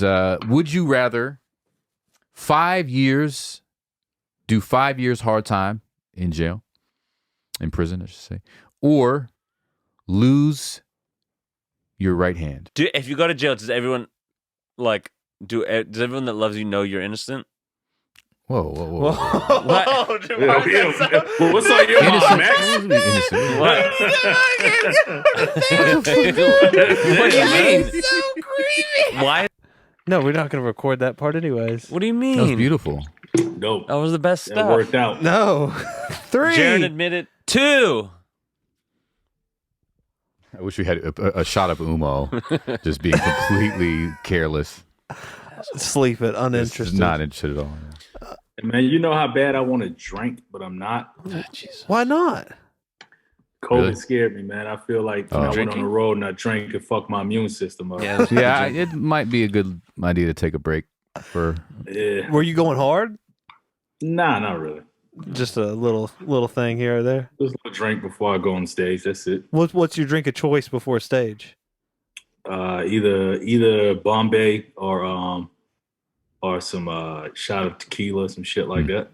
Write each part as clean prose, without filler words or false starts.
Would you rather 5 years, do 5 years hard time in jail, in prison, I should say, or lose your right hand? If you go to jail, does everyone does everyone that loves you know you're innocent? Whoa. What? What's on your mind, Max? Innocent. What do you mean? So creepy. Why? No, we're not going to record that part anyways. What do you mean? That was beautiful. Dope. That was the best That stuff. worked out. No. 3. Jarren admitted 2. I wish we had a shot of Umo just being completely careless. Sleep it, uninterested. Just not interested at all. Man, you know how bad I want to drink, but I'm not. Why not? COVID Really? scared me, man. I feel like I went on the road and I drank and fucked my immune system up. Yeah, It might be a good idea to take a break for. Yeah. Were you going hard? Nah, not really. Just a little thing here or there? Just a little drink before I go on stage. That's it. What's your drink of choice before stage? Either Bombay or some shot of tequila, some shit like that.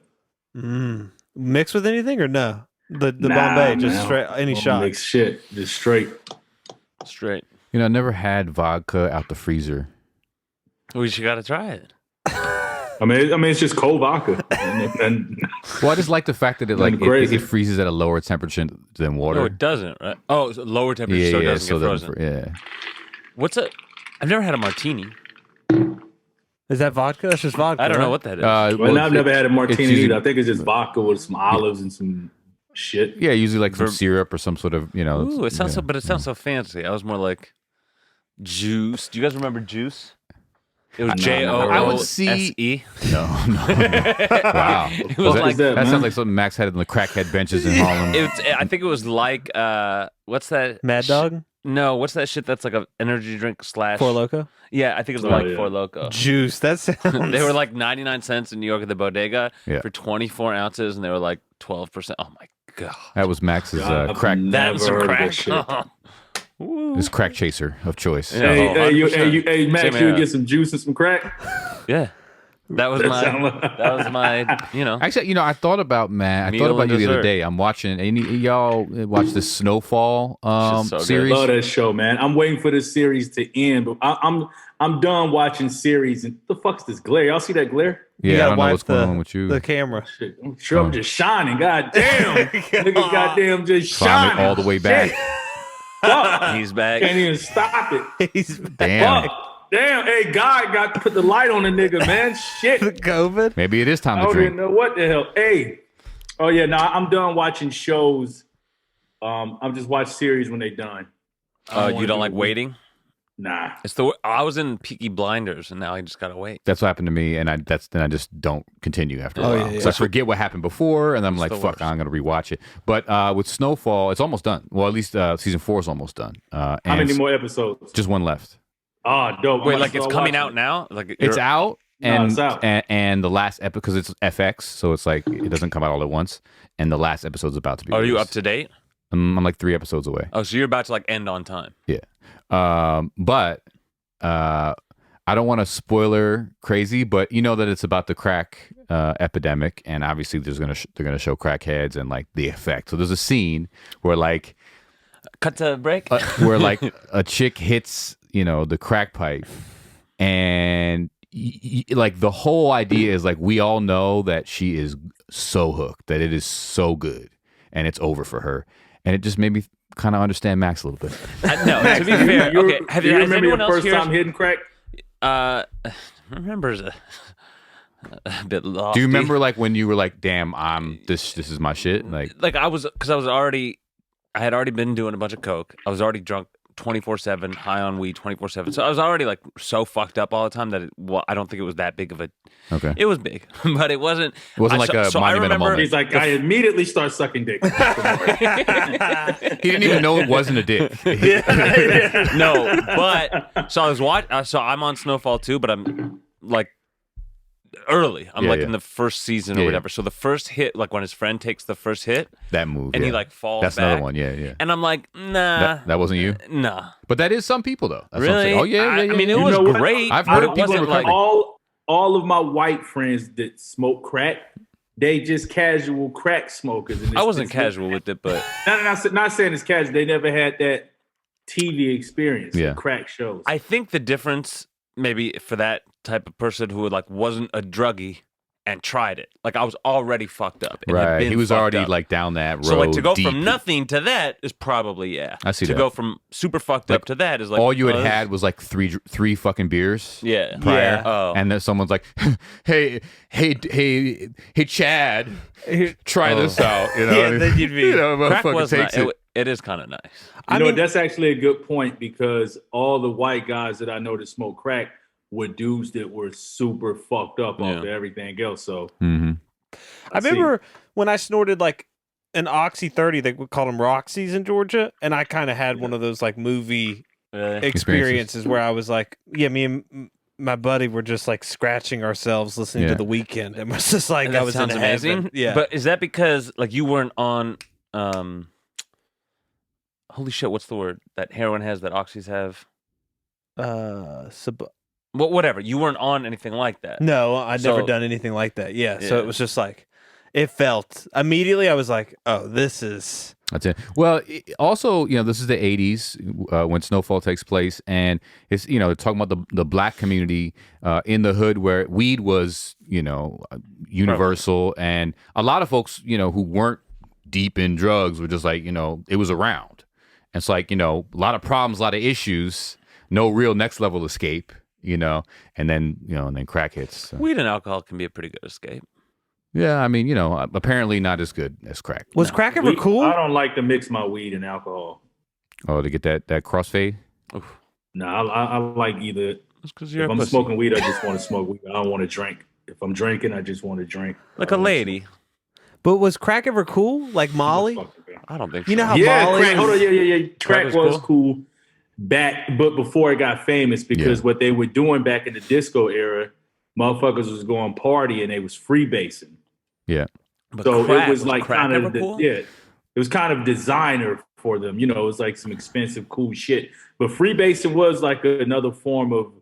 Mixed with anything or no? The Nah, Bombay, just man. straight, any shot? Mixed shit, just straight. Straight. You know, I never had vodka out the freezer. We should gotta try it. I mean, it's just cold vodka. and Well, I just like the fact that crazy. it freezes at a lower temperature than water. No, it doesn't, right? Oh, it's a lower temperature, so it doesn't get frozen. Yeah. What's a? I've never had a martini. Is that vodka? That's just vodka. I don't right? know what that is. well, I've never had a martini usually- either. I think it's just vodka with some olives and some shit. Yeah, usually like some syrup or some sort of, you know. Ooh, it sounds yeah. but it sounds so fancy. I was more like juice. Do you guys remember Juice? It was I would see- JOOSE. No. Wow. It was like that sounds like something Max had in the crackhead benches in Harlem. I think it was like what's that? Mad Dog? No, what's that shit that's like an energy drink slash Four Loco? Yeah, I think it was Oh, like yeah. Four Loco. Juice. That sounds. They were like 99 cents in New York at the bodega Yeah. for 24 ounces, and they were like 12%. Oh my god, That was Max's I've crack. never that's some heard of crack. that shit. His crack chaser of choice. Yeah. Hey, Max, Same you here. get some juice and some crack? Yeah, that was my you know. Actually, you know, I thought about Matt. I Meal thought about and you the other dessert. day. I'm watching, and y'all watch this Snowfall Shit's so good. series. Love that show, man. I'm waiting for this series to end, but I'm done watching series. And the fuck's this glare? Y'all see that glare? You Yeah, I gotta don't know wipe what's going on with you. The camera. Shit, I'm sure I'm just shining. God damn. Nigga, goddamn, just Climb shining. it all the way back. Shit. Fuck. He's back. Can't even stop it. He's Damn. Fuck. Damn. Hey, God got to put the light on the nigga, man. Shit. COVID. Maybe it is time I to don't even drink. know what the hell. Hey. Oh, yeah. No, I'm done watching shows. I'm just watch series when they done. You don't like waiting? Nah. I was in Peaky Blinders, and now I just gotta wait. That's what happened to me, and then I just don't continue after a Oh, while. yeah, So I forget what happened before, and I'm like, the fuck, worst. I'm gonna rewatch it. But with Snowfall, it's almost done. Well, at least season 4 is almost done. How And many more episodes? Just one left. Oh, dope. Wait, I'm like gonna it's start coming watching out it. now? Like It's out, No, and it's out. and the last episode, because it's FX, so it's like it doesn't come out all at once. And the last episode's about to be. Are you up released. to date? I'm like 3 episodes away. Oh, so you're about to like end on time. Yeah. But I don't want to spoiler crazy, but you know that it's about the crack epidemic, and obviously they're gonna show crackheads and like the effect. So there's a scene where like Cut to break. where like a chick hits, you know, the crack pipe, and like the whole idea is like we all know that she is so hooked, that it is so good, and it's over for her, and it just made me kind of understand Max a little bit. No, to be fair, okay. Have Do you you has remember anyone your else first here? time hitting crack? Remembers a bit lofty. Do you remember like when you were like, "Damn, this is my shit"? Like I had already been doing a bunch of coke. I was already drunk 24/7, high on weed 24/7. So I was already like so fucked up all the time that I don't think it was that big of a. okay, It was big, but it wasn't. It wasn't like a I monumental remember- moment. He's like, I immediately start sucking dick. he didn't even know it wasn't a dick. No, but so I was So I'm on Snowfall too, but I'm like early. I'm like yeah. in the first season or Yeah, whatever. So the first hit, like when his friend takes the first hit, That move. and yeah. he like falls That's back. another one. Yeah, yeah. And I'm like, nah. That wasn't you? Nah. But that is some people, though. That's what I'm Really? saying. Oh, yeah, yeah, yeah. I mean, yeah. it You was know what? great. I've but heard it people wasn't in like all of my white friends that smoke crack, they just casual crack smokers. And I wasn't casual with it, but not saying it's casual. They never had that TV experience. Yeah. Of crack shows. I think the difference maybe for that type of person who like wasn't a druggie and tried it, like I was already fucked up. And had Right. been He was fucked already up. like down that road. So like to go deep. from nothing to that is probably I see to that. go from super fucked up to that is like all you had this- had was like three fucking beers. Yeah. Prior, Yeah. Oh. and then someone's like, "Hey, Chad, try this out." You know, Yeah, then you'd be- you know, Crack motherfucker was takes not, it. it is kind of nice. You know, that's actually a good point because all the white guys that I know that smoke crack were dudes that were super fucked up off of everything else. So Mm-hmm. I remember when I snorted like an Oxy 30, they would call them Roxy's in Georgia, and I kind of had one of those like movie Really? experiences where I was like, yeah, me and my buddy were just like scratching ourselves listening to Yeah. The Weeknd, and was just like, And I that was sounds in amazing. heaven. Yeah, But is that because like you weren't on holy shit, what's the word that heroin has that oxys have? Whatever. You weren't on anything like that. no, I'd never So- done anything like that. Yeah, so Yeah. it was just like, it felt immediately. I was like, oh, this is. That's it. Well, also, you know, this is the '80s when Snowfall takes place, and it's talking about the black community in the hood where weed was universal, and a lot of folks who weren't deep in drugs were just like it was around. And it's like a lot of problems, a lot of issues, no real next level escape, and then crack hits. So. Weed and alcohol can be a pretty good escape. Yeah, I mean, apparently not as good as crack. Was crack ever I cool? don't like to mix my weed and alcohol. Oh, to get that crossfade. No, I like either. That's because you're If a I'm pussy. smoking weed, I just want to smoke weed. I don't want to drink. If I'm drinking, I just want to drink. Like a lady. But was crack ever cool? Like Molly? I don't think You so. know how Yeah, Molly crack. was- Hold on, yeah. Crack was was cool back, but before it got famous, because what they were doing back in the disco era, motherfuckers was going party and they was freebasing. Yeah. But So crack, it was like crack kind ever of cool? it was kind of designer for them. It was like some expensive, cool shit. But freebasing was like another form of,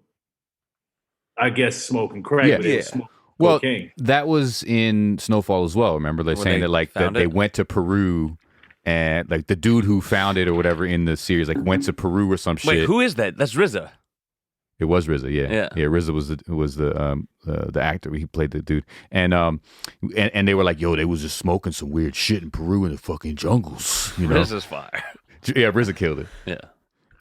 I guess, smoking crack. Yeah. But it was smoking Well, cocaine. that was in Snowfall as well. Remember, they're When saying they that like that found they it? went to Peru, and like the dude who found it or whatever in the series like went to Peru or some shit. Wait, who is that? That's RZA. It was RZA, yeah. Yeah. RZA was the actor. He played the dude, and they were like, yo, they was just smoking some weird shit in Peru in the fucking jungles, RZA's fire. Yeah, RZA killed it, Yeah.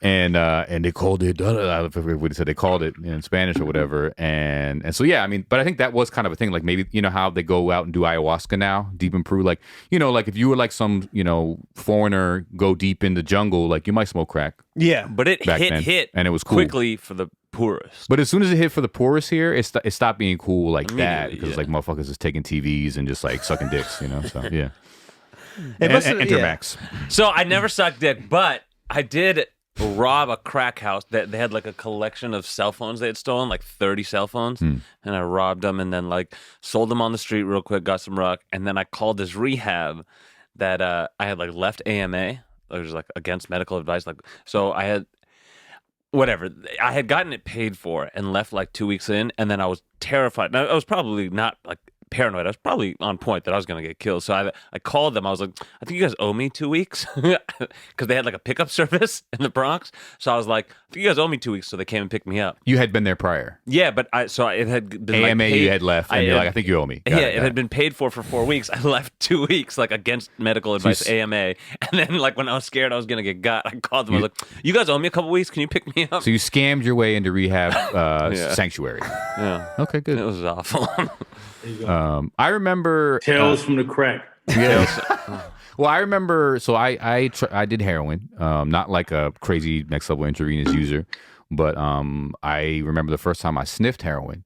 and they called it. I forget what he said. They called it in Spanish or whatever, and so yeah, I mean, but I think that was kind of a thing. Like maybe how they go out and do ayahuasca now, deep in Peru. Like like if you were like some foreigner go deep in the jungle, like you might smoke crack. Yeah. But it Back then, hit and it was cool. quickly for the poorest. But as soon as it hit for the poorest here, it stopped being cool like that Immediately, because yeah. like motherfuckers is taking TVs and just like sucking dicks, So yeah, It must have- Enter yeah. Max. So I never sucked dick, but I did rob a crack house that they had like a collection of cell phones they had stolen, like 30 cell phones, and I robbed them and then like sold them on the street real quick, got some rock, and then I called this rehab that I had like left AMA, it was like against medical advice, like so I had whatever. I had gotten it paid for and left like 2 weeks in, and then I was terrified. Now I was probably not like paranoid. I was probably on point that I was going to get killed. So I called them. I was like, I think you guys owe me 2 weeks because they had like a pickup service in the Bronx. So I was like, I think you guys owe me 2 weeks. So they came and picked me up. You had been there prior. Yeah, but it had been AMA like paid, you had left, and you're like, I think you owe me. Got it had been paid for 4 weeks. I left 2 weeks, like against medical advice, AMA. And then, like when I was scared I was gonna get got, I called them. I was like, "You guys owe me a couple weeks. Can you pick me up?" So you scammed your way into rehab Yeah. sanctuary. Yeah, Okay, it good. was awful. I remember. Tales from the crack. Well, I remember. So I did heroin, not like a crazy next level intravenous user, but I remember the first time I sniffed heroin,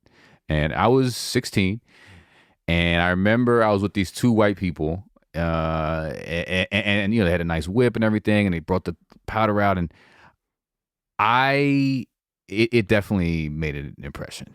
and I was 16, and I remember I was with these two white people, and they had a nice whip and everything, and they brought the powder out, and it definitely made an impression.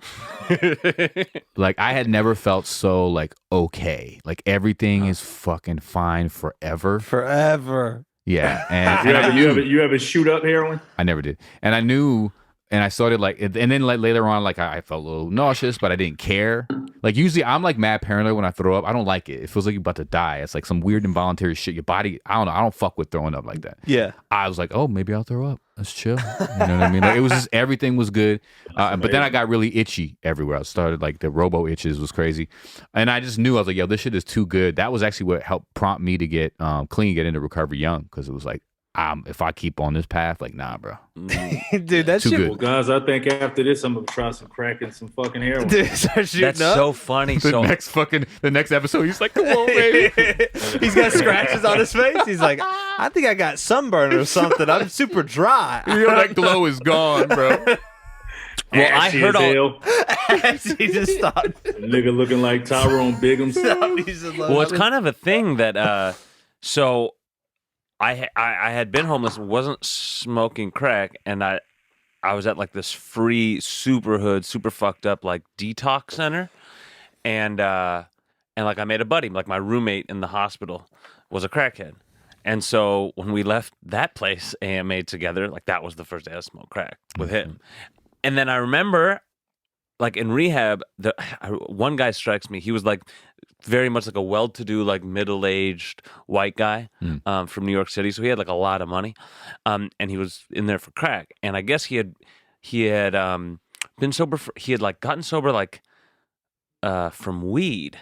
Like I had never felt so like okay. Like everything is fucking fine forever. Forever. Yeah, and I knew you ever shoot up heroin? I never did, and I knew, and I started like, and then like later on, like I felt a little nauseous, but I didn't care. Like usually, I'm like mad paranoid when I throw up. I don't like it. It feels like you're about to die. It's like some weird involuntary shit. Your body, I don't know. I don't fuck with throwing up like that. Yeah. I was like, oh, maybe I'll throw up. Let's chill. You know what I mean? Like it was just everything was good, but then I got really itchy everywhere. I started like the robo itches was crazy, and I just knew I was like, yo, this shit is too good. That was actually what helped prompt me to get clean, get into recovery young, because it was like, if I keep on this path, like, nah, bro. Dude, that's too good. Well, guys, I think after this, I'm gonna try some crack and some fucking heroin. Dude, that's so funny. The next episode, he's like, come on, baby. He's got scratches on his face. He's like, I think I got sunburn or something. I'm super dry. That glow is gone, bro. Well, I heard all. He just stopped. Nigga looking like Tyrone Biggums. Well, it's kind of a thing that. So, I had been homeless, wasn't smoking crack, and I was at like this free super hood, super fucked up like detox center, and like I made a buddy. Like my roommate in the hospital was a crackhead. And so when we left that place AMA together, like that was the first day I smoked crack with him. And then I remember, like in rehab, one guy strikes me. He was like very much like a well-to-do, like middle-aged white guy from New York City. So he had like a lot of money, and he was in there for crack. And I guess he had been sober. He had like gotten sober like from weed.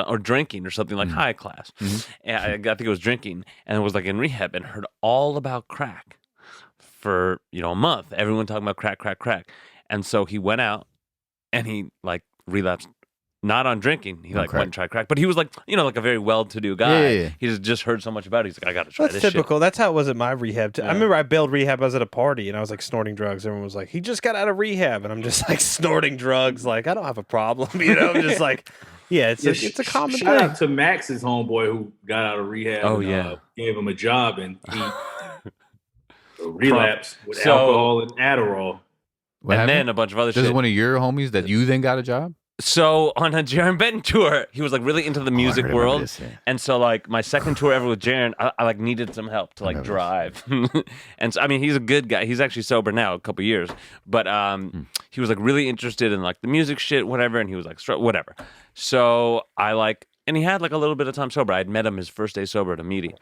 or drinking or something like high class. And I think it was drinking, and it was like in rehab, and heard all about crack for a month. Everyone talking about crack. And so he went out and he like relapsed, not on drinking. He like went and tried crack, but he was like like a very well-to-do guy. Yeah. He just heard so much about it. He's like, I got to try That's this typical. shit. That's how it was at my rehab. I remember I bailed rehab. I was at a party and I was like snorting drugs. Everyone was like, he just got out of rehab, and I'm just like snorting drugs. Like I don't have a problem. I'm just like. Yeah, it's a common thing. Shout out to Max's homeboy who got out of rehab. Oh, and, gave him a job, and he relapsed with alcohol and Adderall. Then a bunch of other shit. This is one of your homies that you then got a job? So on a Jarren Benton tour, he was like really into the music world, and so like my second tour ever with Jarren, I like needed some help to like drive, and so I mean he's a good guy. He's actually sober now, a couple years, but he was like really interested in like the music shit, whatever, and he was like whatever. So and he had like a little bit of time sober. I had met him his first day sober at a meeting,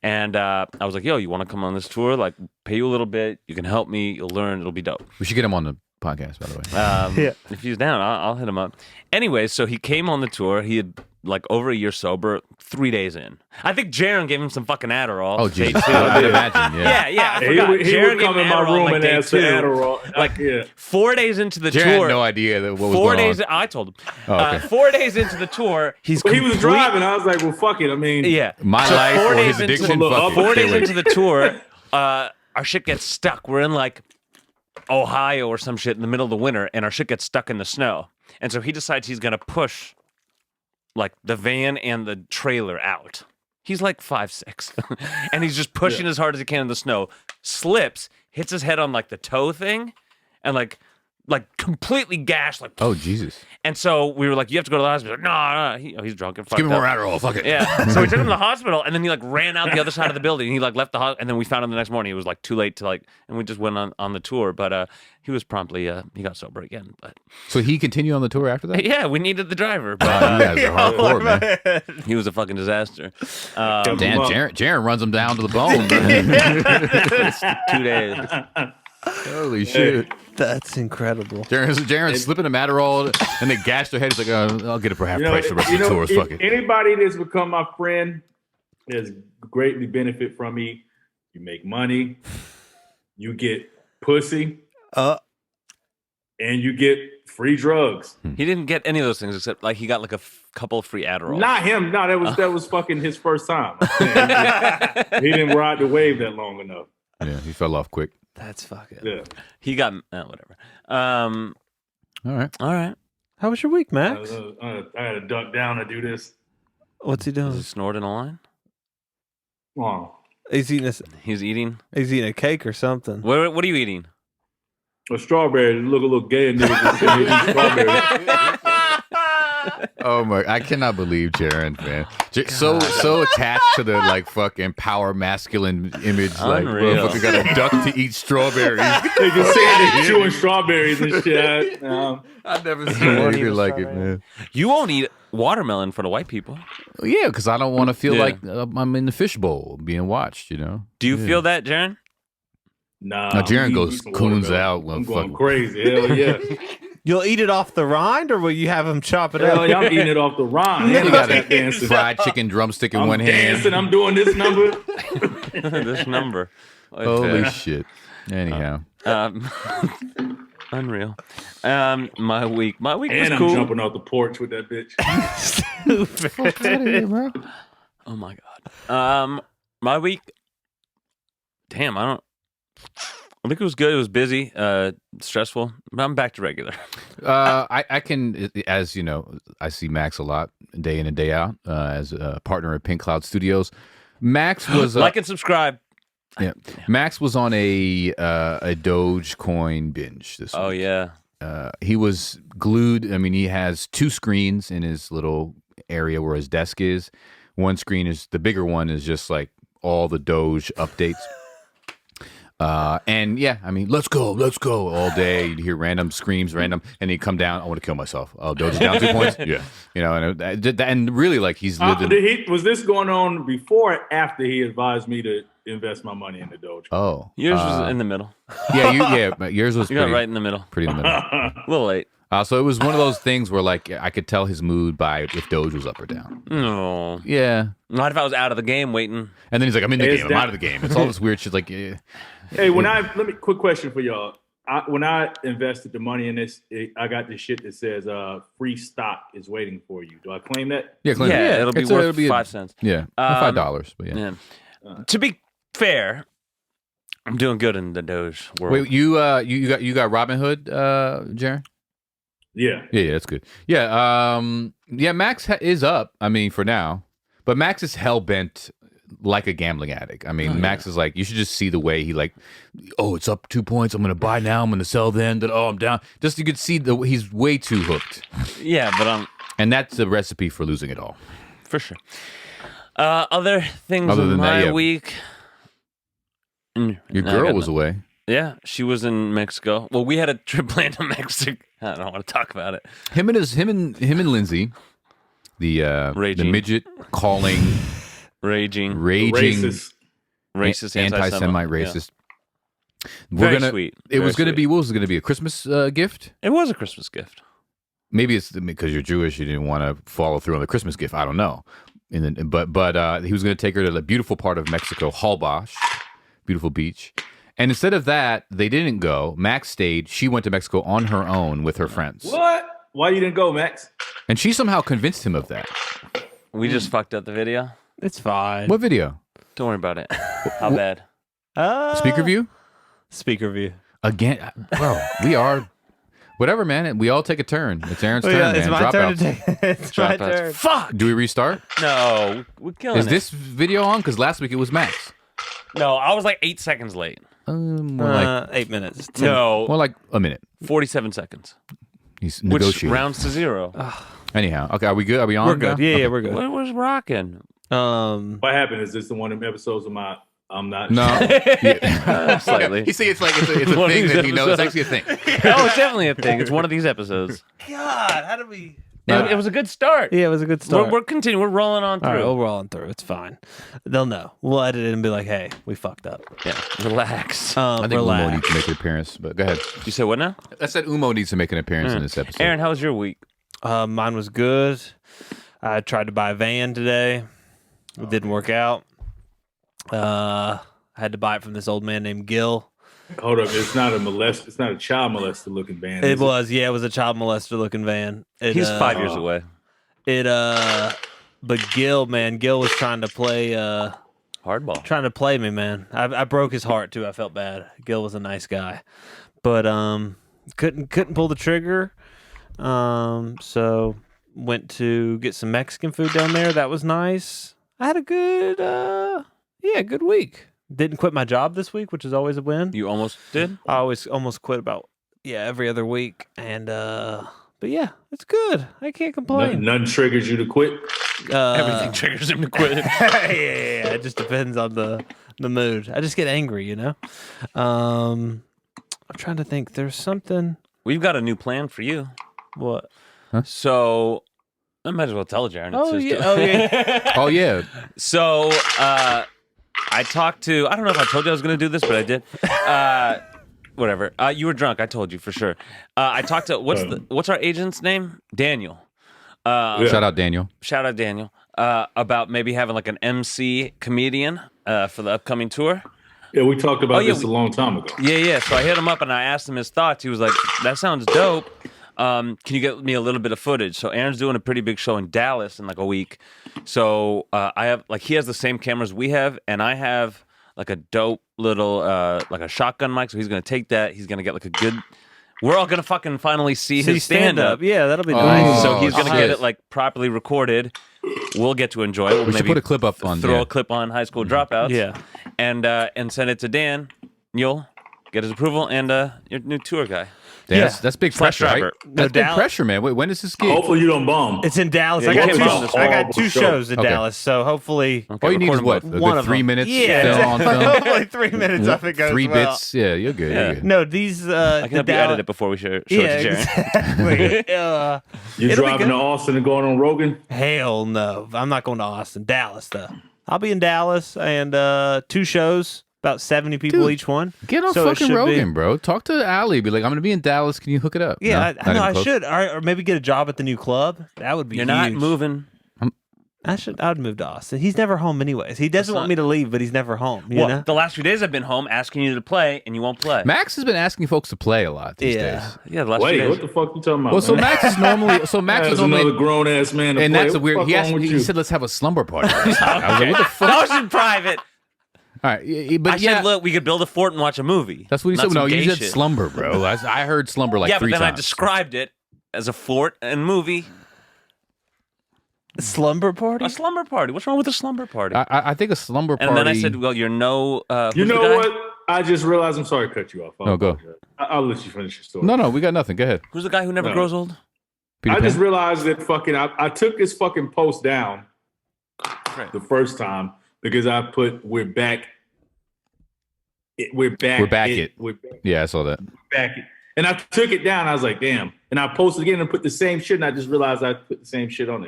and I was like, "Yo, you want to come on this tour? Like, pay you a little bit. You can help me. You'll learn. It'll be dope." We should get him on the podcast, by the way. If he's down, I'll hit him up. Anyway, so he came on the tour. He had like over a year sober, 3 days in. I think Jarren gave him some fucking Adderall. Oh, Jesus. I'd imagine, Yeah. He would come in my room and ask for Adderall. 4 days into the Jarren tour. had no idea what was 4 going days. on. I told him. Oh, okay. 4 days into the tour, he was driving. I was like, well, fuck it. I mean, My life or his addiction. 4 days into the tour, our shit gets stuck. We're in like Ohio or some shit in the middle of the winter, and our shit gets stuck in the snow. And so he decides he's gonna push like the van and the trailer out. He's like 5'6", and he's just pushing as hard as he can in the snow. Slips, hits his head on like the toe thing, and like completely gashed. Like, oh Jesus! And so we were like, "You have to go to the hospital." No, he's drunk and fucked Give him up. more Adderall. Fuck it. Yeah. So we took him to the hospital, and then he like ran out the other side of the building. He like left the hospital, and then we found him the next morning. It was like too late to like, and we just went on the tour. But he was promptly he got sober again. But so he continued on the tour after that. Yeah, we needed the driver. But you guys are hardcore, man. He was a fucking disaster. Damn, Jarren runs him down to the bone. 2 days. Holy shit. That's incredible. Jarren's slipping a Adderall and they gash their head. He's like, I'll get it for half price the rest of the tours. Fuck it. Anybody that's become my friend has greatly benefit from me. You make money, you get pussy, and you get free drugs. He didn't get any of those things except like he got like a couple of free Adderall. Not him. No, that was fucking his first time. He didn't ride the wave that long enough. Yeah, he fell off quick. That's fucking. Yeah. He got whatever. All right. How was your week, Max? I had to duck down to do this. What's he doing? Is he snorting a line? Oh. He's eating He's eating. He's eating a cake or something. What are you eating? A strawberry. Look a little gay and niggas just sitting here eating strawberries. Oh my! I cannot believe Jarren, man. So attached to the like fucking power masculine image, like Unreal. motherfucker got a duck to eat strawberries. They just sitting there chewing strawberries and shit. I've never seen anything like it, man. You won't eat watermelon for the white people. Yeah, because I don't want to feel Yeah. like I'm in the fishbowl being watched. You know. Do you feel that, Jarren? Nah. Now Jarren I'm goes eating coons watermelon. out. Well, I'm going fuck. crazy. Hell yeah. You'll eat it off the rind, or will you have him chop it Hell up? yeah, I'm eating it off the rind. You I'm got tap a dancing. fried chicken drumstick in I'm one hand. dancing. I'm doing this number. This number. Holy shit! Anyhow, Unreal. My week was And I'm cool. jumping off the porch with that bitch. Oh my god. My week. Damn, I think it was good. It was busy, stressful. But I'm back to regular. I can, as you know, I see Max a lot, day in and day out, as a partner at Pink Cloud Studios. Max was Like and subscribe. yeah. Max was on a Dogecoin binge this Oh week. yeah. He was glued. I mean, he has two screens in his little area where his desk is. One screen is the bigger one is just like all the Doge updates. And yeah, I mean, let's go all day. You'd hear random screams, and he'd come down. I want to kill myself. Oh, Doge is down 2 points. Yeah, you know, and really, like he's lived in. Was this going on before or after he advised me to invest my money in the Doge? Oh, Yours was in the middle. yeah, but yours was You got pretty, right in the middle. pretty in the middle. A little late. So it was one of those things where like I could tell his mood by if Doge was up or down. No. Yeah, Not if I was out of the game waiting. and then he's like, I'm in the It's game. I'm down. out of the game. It's all this weird shit. Like, Hey, quick question for y'all. When I invested the money in this, I got this shit that says free stock is waiting for you. Do I claim that? yeah, Clint, Yeah, it'll be It's- worth a- 5 cents. Yeah, $5, but yeah. Yeah. To be fair, I'm doing good in the Doge world. Wait, you got Robinhood, Jarren? Yeah. Yeah, that's good. Yeah, yeah. Max is up. I mean, for now, but Max is hell bent like a gambling addict. I mean, Max is like, you should just see the way he like, oh, it's up 2 points. I'm gonna buy now. I'm gonna sell then. Then oh, I'm down. Just you could see he's way too hooked, Yeah, but I'm and that's the recipe for losing it all. for sure. Other things Other in than that, my yeah. week. Your No, I girl got was no- away. Yeah, she was in Mexico. Well, we had a trip planned to Mexico. I don't want to talk about it. Him and Lindsay, the Raging. midget calling Raging, raging racist, anti-Semite Yeah. racist. Very sweet. It was Very going to be. sweet. What was it going to be? A Christmas gift? It was a Christmas gift. Maybe it's because you're Jewish. You didn't want to follow through on the Christmas gift. I don't know. And then, but he was going to take her to the beautiful part of Mexico, Holbox, beautiful beach. And instead of that, they didn't go. Max stayed. She went to Mexico on her own with her friends. What? Why you didn't go, Max? And she somehow convinced him of that. We just fucked up the video. It's fine. What video? Don't worry about it. How bad? Speaker view? Speaker view. Again? Bro, we are... Whatever, man. We all take a turn. It's Aaron's Oh, turn, yeah, man. it's my turn to Dropouts. take. It's my Dropouts. turn. Fuck. Do we restart? No, we're killing Is it. this video on? Because last week it was Max. No, I was like 8 seconds late. More like 8 minutes. No, more like a minute. 47 seconds. He's Which negotiating. rounds to zero. Anyhow, okay, are we good? Are we on? We're good. now? Yeah, Okay. yeah, we're good. What was rocking? What happened? Is this the one of them episodes of my I'm not No. Yeah. Slightly. You see, it's like it's a One of thing these that he knows. It's episodes. actually a thing. Oh, it's definitely a thing. It's one of these episodes. God, how did we? It was a good start. Yeah, it was a good start. We're continuing. We're rolling on All right, through. we're rolling through. It's fine. They'll know. We'll edit it and be like, "Hey, we fucked up." Yeah, relax. I think Umo Relax. needs to make an appearance, but go ahead. You say what now? I said Umo needs to make an appearance in this episode. Aaron, how was your week? Mine was good. I tried to buy a van today. It didn't work out. I had to buy it from this old man named Gil. Hold up, it's not a child molester looking band. It is was, yeah, it was a child molester looking van. He's 5 years away. But Gil was trying to play Hardball. me, man. I broke his heart too. I felt bad. Gil was a nice guy, but couldn't pull the trigger. So went to get some Mexican food down there. That was nice. I had a good good week. Didn't quit my job this week, which is always a win. You almost did? I always almost quit about every other week, and but yeah, it's good. I can't complain. Nothing triggers you to quit. Everything triggers him to quit. yeah. It just depends on the mood. I just get angry, you know. I'm trying to think. There's something. We've got a new plan for you. What? So I might as well tell Jarren. Oh yeah. Oh yeah. So I talked to. I don't know if I told you I was going to do this, but I did. Whatever. You were drunk. I told you for sure. I talked to what's our agent's name? Daniel. Shout out Daniel. Shout out Daniel. About maybe having like an MC comedian for the upcoming tour. Yeah, we talked about this a long time ago. Yeah. So I hit him up and I asked him his thoughts. He was like, "That sounds dope. Can you get me a little bit of footage?" So Aaron's doing a pretty big show in Dallas in like a week. So I have he has the same cameras we have, and I have like a dope little like a shotgun mic. So he's gonna take that. He's gonna get like a good. We're all gonna fucking finally see his stand up. Yeah, that'll be nice. So he's gonna get it like properly recorded. We'll get to enjoy it. We should put a clip up on. Throw a clip on High School Dropouts. Yeah, and send it to Dan. You'll get his approval and your new tour guy. Yeah, that's big pressure, right? That's big Dallas. pressure, man. Wait, when is this gig? Hopefully you don't bomb. It's in Dallas. Yeah, I got you two can't shows in Okay. Dallas, so hopefully All you need is what? A one good of 3 them. minutes Yeah, film on film? hopefully 3 minutes of it goes 3 well. bits. Yeah, you're good. Yeah. You're good. No, these I can help you edit it before we show it to Jarren. Exactly. You It'll be driving good. to Austin and going on Rogan? Hell no, I'm not going to Austin. Dallas though. I'll be in Dallas and 2 shows, about 70 people Dude, each one. Get on So it fucking should Rogan, be- bro. Talk to Ali. Be like, I'm gonna be in Dallas. Can you hook it up? Yeah, No? I Not know even I close? should, or maybe get a job at the new club. That would be. You're not huge. moving. I'd move to Austin. He's never home anyways. He doesn't want me to leave, but he's never home. You know? The last few days I've been home asking you to play, and you won't play. Max has been asking folks to play a lot these days. Yeah, the last few Wait, days. what the fuck you talking about? Well, so man? Max is normally. That's another grown ass man. To And play. that's a What weird. the He fuck asked wrong me. with He you? said, "Let's have a slumber party." I was like, "What the fuck?" That was in private. All right, but I yeah, said, look, we could build a fort and watch a movie. that's what he Not said. some No, you gay said shit. slumber, bro. I heard slumber like yeah, but 3 then I times. described it as a fort and movie. Slumber party. A slumber party. What's wrong with a slumber party? I think a slumber party. And then I said, well, you're no. You who's the know guy? what? I just realized. I'm sorry to cut you off. No, go. I'll let you finish your story. No, we got nothing. Go ahead. Who's the guy who never No. grows old? Peter I just Pan? realized that I took this fucking post down Right. the first time because I put we're back. We're back. We're back We're back. Yeah, I saw that. Back. And I took it down. I was like, damn. And I posted again and put the same shit. And I just realized I put the same shit on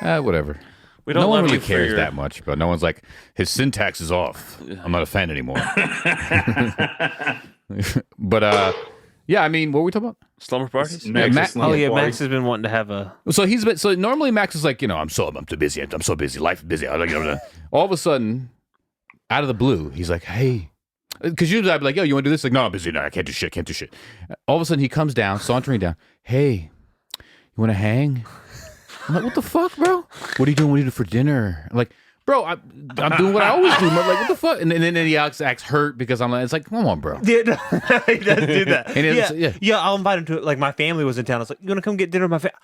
there. Whatever. We don't No one love really you for cares your- that much, but no one's like, his syntax is off. I'm not a fan anymore. But yeah, I mean, what were we talking about? Slumber parties? Max's Oh yeah, slumber Max has been wanting to have a. So normally Max is like, I'm too busy. I'm so busy. Life is busy. All of a sudden, out of the blue, he's like, hey. Because usually I'd be like, yo, you want to do this? Like, no, I'm busy. No, I can't do shit. All of a sudden, he comes down, sauntering down. Hey, you want to hang? I'm like, what the fuck, bro? What are you doing for dinner? I'm like, bro, I'm doing what I always do. I'm like, what the fuck? And then he acts hurt because I'm like, it's like, come on, bro. Yeah, no, he does do that. And it's- yeah. I'll invite him to it. Like my family was in town. I was like, "You want to come get dinner with my family?"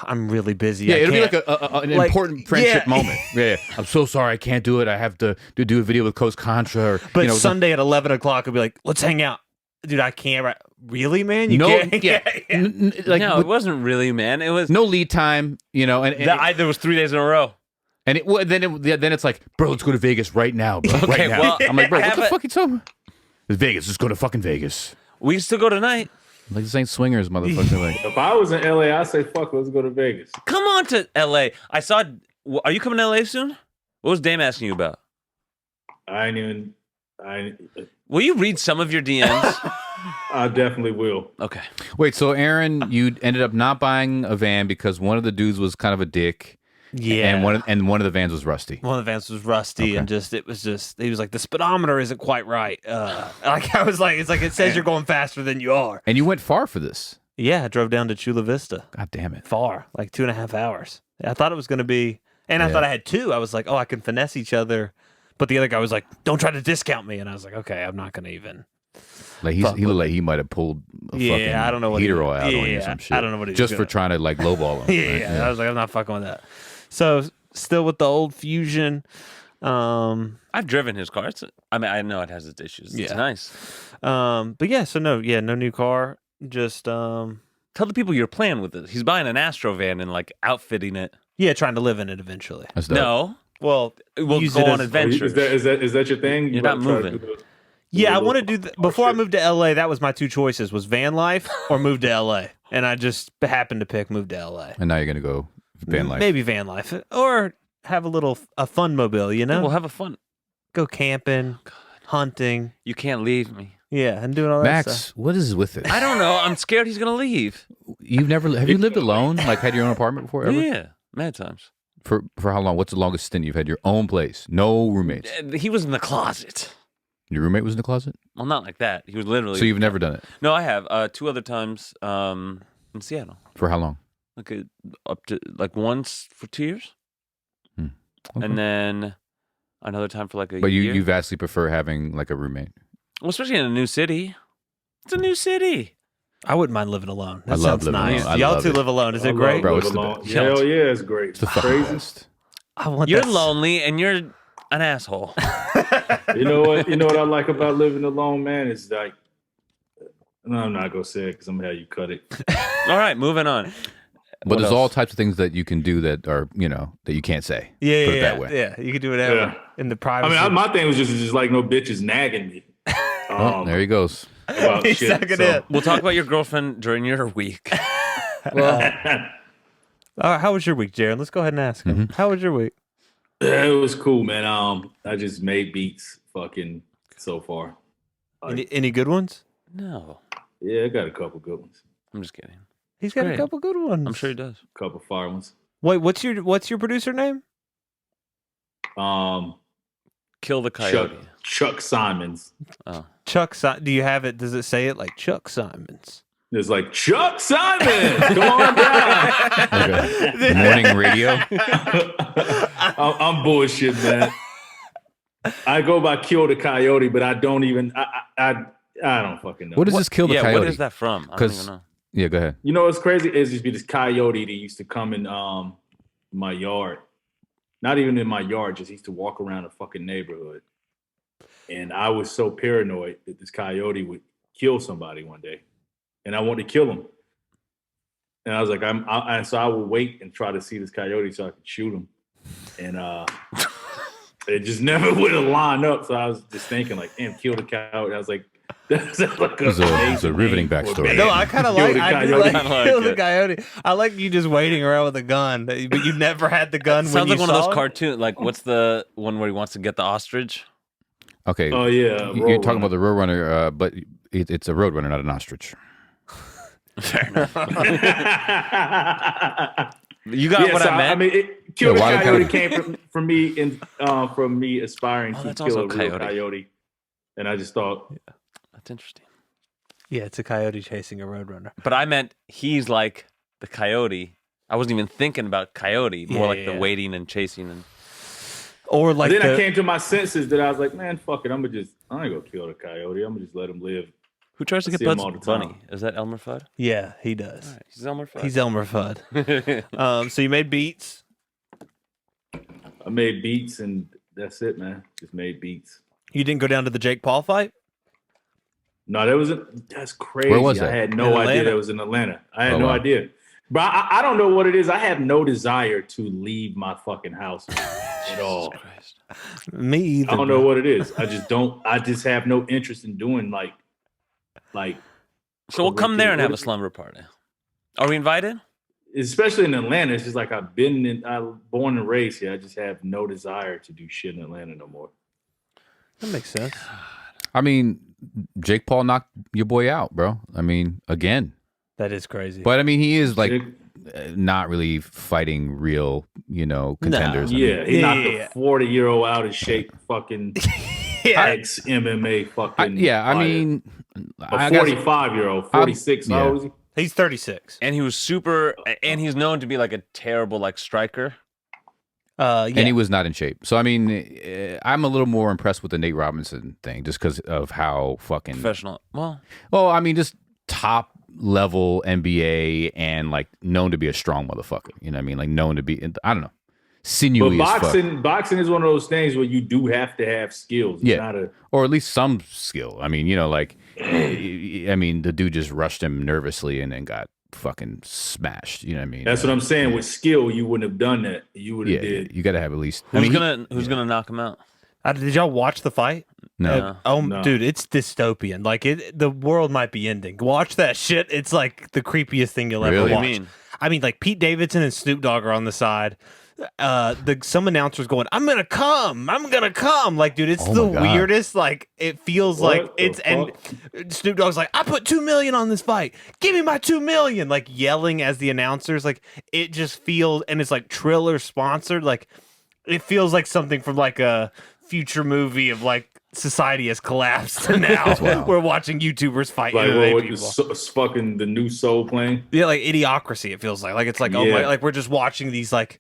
I'm really busy. Yeah, I it'll be can't." like an Like, important friendship yeah. moment. Yeah, I'm so sorry I can't do it. I have to do a video with Coast Contra. Or, But Sunday at 11 o'clock, I'll be like, "Let's hang out." Dude, I can't. Right? Really, man? You can't? yeah. Like, no, it with wasn't really, man. It was. no lead time, and There was 3 days in a row. then it's like, bro, let's go to Vegas right now, bro. Okay, right now. well, I'm like, bro, I what have the a- fuck you talking about? It's Vegas. Let's go to fucking Vegas. We can still go tonight. Like, this ain't swingers, motherfucker. Like, If I was in LA, I'd say, fuck, let's go to Vegas. Come on to LA. I saw. Are you coming to LA soon? What was Dame asking you about? Will you read some of your DMs? I definitely will. Okay. wait, so Aaron, you ended up not buying a van because one of the dudes was kind of a dick. Yeah. And one of the vans was rusty. One of the vans was rusty, Okay. and he was like, the speedometer isn't quite right. Like I was like, it's like it says you're going faster than you are. And you went far for this. Yeah, I drove down to Chula Vista. God damn it. Far, like 2.5 hours. I thought it was going to be, and I Yeah. thought I had 2. I was like, oh, I can finesse each other. But the other guy was like, don't try to discount me. And I was like, okay, I'm not going to even. Like he looked like he might have pulled a fucking I don't know what heater he- oil out on you or yeah, some shit. I don't know what he was just for gonna- trying to like lowball him. Yeah, right? I was like, I'm not fucking with that. So still with the old Fusion. I've driven his car. I know it has its issues. It's nice. But yeah, so no new car. Just Tell the people you're playing with it. He's buying an Astro van and like outfitting it. yeah, trying to live in it eventually. That's dope. No, Well, we'll use go it on as- adventures. Is that your thing? You're not moving. yeah, I want to do before I moved to LA. That was my two choices: was van life or move to LA, and I just happened to pick move to LA. And now you're gonna go van life. Maybe van life or have a fun mobile. You know, We'll have a fun. go camping, hunting. You can't leave me. Yeah, and doing all that stuff. Max, what is with it? I don't know. I'm scared he's gonna leave. Have you lived alone? Like had your own apartment before ever? Yeah, mad times. For how long? What's the longest stint you've had your own place? No roommates. He was in the closet. Your roommate was in the closet? Well, not like that. He was literally. So you've never done it? No, I have. 2 other times in Seattle. For how long? Like up to like once for 2 years, Okay. and then another time for like a But year. you vastly prefer having like a roommate. Well, especially in a new city. It's a new city. I wouldn't mind living alone. That I love sounds living nice. alone. I Y'all love two it. live alone. Is it great? Bro, it's the alone. best. Hell yeah, it's great. It's the fucking Crazy. best. I want You're that. lonely and you're an asshole. You know what? You know what I like about living alone, man? It's like, no, I'm not gonna say it because I'm gonna have you cut it. All right, moving on. But What there's else? all types of things that you can do that are, that you can't say. Yeah, Put it yeah, that way. yeah. You can do whatever Yeah. in the I privacy. mean, my thing was just like no bitches nagging me. Oh, there he goes. About He's shit. sucking So- it. We'll talk about your girlfriend during your week. How was your week, Jarren? Let's go ahead and ask him. How was your week? It was cool, man. I just made beats fucking so far. Any good ones? No, Yeah, I got a couple good ones, I'm just kidding. He's got Great. a couple good ones. I'm sure he does. a couple fire ones. Wait, what's your producer name? Kill the coyote. Chuck Simons. Oh, Chuck. Do you have it? Does it say it like Chuck Simons? It's like Chuck Simon. Come on down. Okay. Morning radio. I'm bullshit, man. I go by Kill the Coyote, but I don't even. I don't fucking know. What does this kill the yeah. coyote? What is that from? I don't 'Cause- even know. Yeah, go ahead. You know what's crazy is just be this coyote that used to come in my yard. Not even in my yard, just he used to walk around the fucking neighborhood. And I was so paranoid that this coyote would kill somebody one day. And I wanted to kill him. And I was like, so I would wait and try to see this coyote so I could shoot him. And it just never would have lined up. So I was just thinking like, damn, kill the coyote. I was like, that's like It was a riveting backstory. No, I kind of Kill like. the I do coyote. like I like kill the it. coyote. I like you just waiting around with a gun, but you never had the gun. Sounds when like you one of saw those it? cartoons. Like, what's the one where he wants to get the ostrich? Okay. Oh, yeah. You're talking about the Roadrunner, but it's a Roadrunner, not an ostrich. Fair enough. You got what I meant. I mean, Kill the Wild Coyote Coyote. came from me aspiring Oh, to that's kill a also real coyote. coyote. And I just thought, That's interesting. Yeah, it's a coyote chasing a roadrunner. But I meant he's like the coyote. I wasn't even thinking about coyote. More Yeah, like yeah. the waiting and chasing. And Or like then I the, came to my senses that I was like, man, fuck it. I ain't gonna kill the coyote. I'm gonna just let him live. who tries to I get see 'em Bugs all the Bunny? time. Is that Elmer Fudd? yeah, he does. All right, he's Elmer Fudd. He's Elmer Fudd. So you made beats. I made beats and that's it, man. Just made beats. You didn't go down to the Jake Paul fight. No, that's crazy. Where was that? I had In no idea Atlanta. that was in Atlanta. I had Oh, no wow. idea. But I don't know what it is. I have no desire to leave my fucking house at all. Christ. Me either. I don't know what it is. I just don't. I just have no interest in doing like. So we'll come there and have a slumber party. Are we invited? Especially in Atlanta, it's just like I'm born and raised here. I just have no desire to do shit in Atlanta no more. That makes sense. I mean, Jake Paul knocked your boy out, bro. I mean, again. That is crazy. But I mean, he is like Jake- not really fighting real, contenders. I mean, Yeah, he Yeah, knocked yeah, yeah. a 40-year-old out of shape, fucking yeah, ex MMA fucking. I fighter. mean, a I guess- 45-year-old, 46. How yeah. old is he? he's 36. And he was super. And he's known to be like a terrible like striker. Yeah. and he was not in shape. So I mean, I'm a little more impressed with the Nate Robinson thing, just because of how fucking. Professional. Well, Well, I mean, just top level NBA and like known to be a strong motherfucker. You know what I mean? Like known to be. I don't know. sinewy But as fuck. boxing is one of those things where you do have to have skills. It's not or at least some skill. I mean, like, I mean, the dude just rushed him nervously and then got fucking smashed. You know what I mean? That's what I'm saying. With skill, you wouldn't have done that. You would have did. You got to have at least. Who's gonna knock him out? Did y'all watch the fight? No. No. Dude, it's dystopian. Like the world might be ending. Watch that shit. It's like the creepiest thing you'll ever Really? watch. What do you mean? I mean, like Pete Davidson and Snoop Dogg are on the side. Some announcers going, "I'm gonna come. Like, dude, it's the my God. weirdest. Like, it feels What like the it's and Snoop Dogg's like, "I put $2 million on this fight. Give me my $2 million." Like yelling as the announcers. Like it just feels, and it's like Triller sponsored. Like it feels like something from like a future movie of like society has collapsed and now we're watching YouTubers fight Like MMA what people. fucking the new Soul plane. Yeah, like Idiocracy. It feels like it's like oh my, like we're just watching these like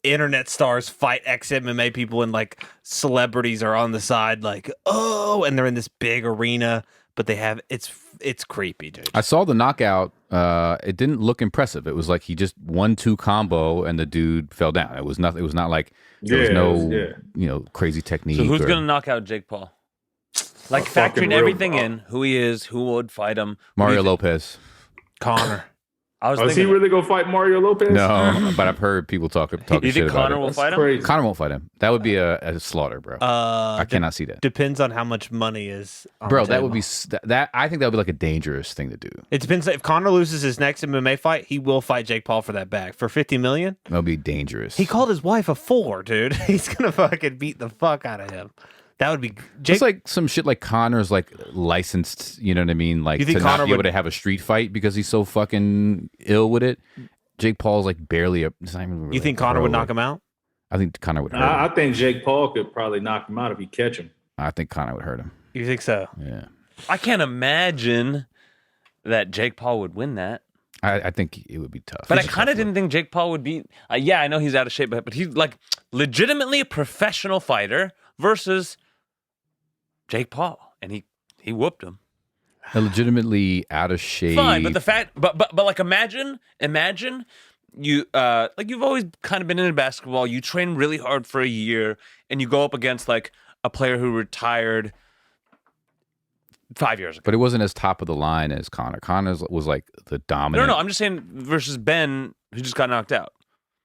internet stars fight ex-MMA people and like celebrities are on the side like and they're in this big arena, but they have it's creepy, dude. I saw the knockout. It didn't look impressive. It was like he just 1-2 combo and the dude fell down. It was nothing. It was not like there was no crazy technique. So who's gonna knock out Jake Paul? Like factoring everything in, who he is, who would fight him. Mario Lopez. Connor. I was Is thinking, he really gonna fight Mario Lopez? No, but I've heard people talking you shit think about Connor it. will fight him? Crazy. Connor won't fight him. That would be a slaughter, bro. I cannot see that. Depends on how much money is on Bro, the that would table. be that. I think that would be like a dangerous thing to do. It depends. If Connor loses his next MMA fight, he will fight Jake Paul for that bag for $50 million. That would be dangerous. He called his wife a 4, dude. He's gonna fucking beat the fuck out of him. That would be Jake. It's like some shit like Connor's like licensed, you know what I mean? Like You think to not Conor be able would- to have a street fight because he's so fucking ill with it. Jake Paul's like barely a. It's not even really You think a Connor pro. would knock him out? I think Connor would hurt I him. think Jake Paul could probably knock him out if he catch him. I think Connor would hurt him. You think so? Yeah. I can't imagine that Jake Paul would win that. I think it would be tough. But I It's a kind tough of didn't think Jake Paul would be. Yeah, I know he's out of shape, but he's like legitimately a professional fighter versus Jake Paul, and he whooped him. look. Legitimately out of shape. Fine, but the fact, but like imagine you like you've always kind of been into basketball. You train really hard for a year, and you go up against like a player who retired 5 years ago. But it wasn't as top of the line as Connor. Connor was like the dominant. No, I'm just saying versus Ben, who just got knocked out.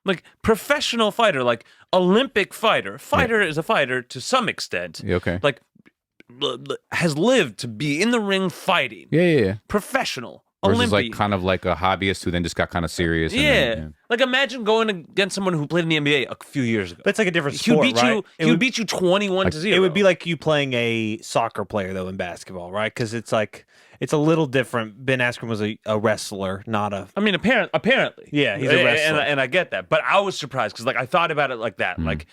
Like professional fighter, like Olympic fighter. Fighter is a fighter to some extent. Yeah, okay. Like has lived to be in the ring fighting. Yeah. Professional. Versus Olympian. like kind of like a hobbyist who then just got kind of serious. and Yeah. then, Like imagine going against someone who played in the NBA a few years ago. But it's like a different He would sport, beat right? you. He would beat you 21-0. It would be like you playing a soccer player though in basketball, right? Because it's like it's a little different. Ben Askren was a wrestler, not a. I mean, apparently. Yeah, he's a wrestler. and I get that, but I was surprised because like I thought about it like that, like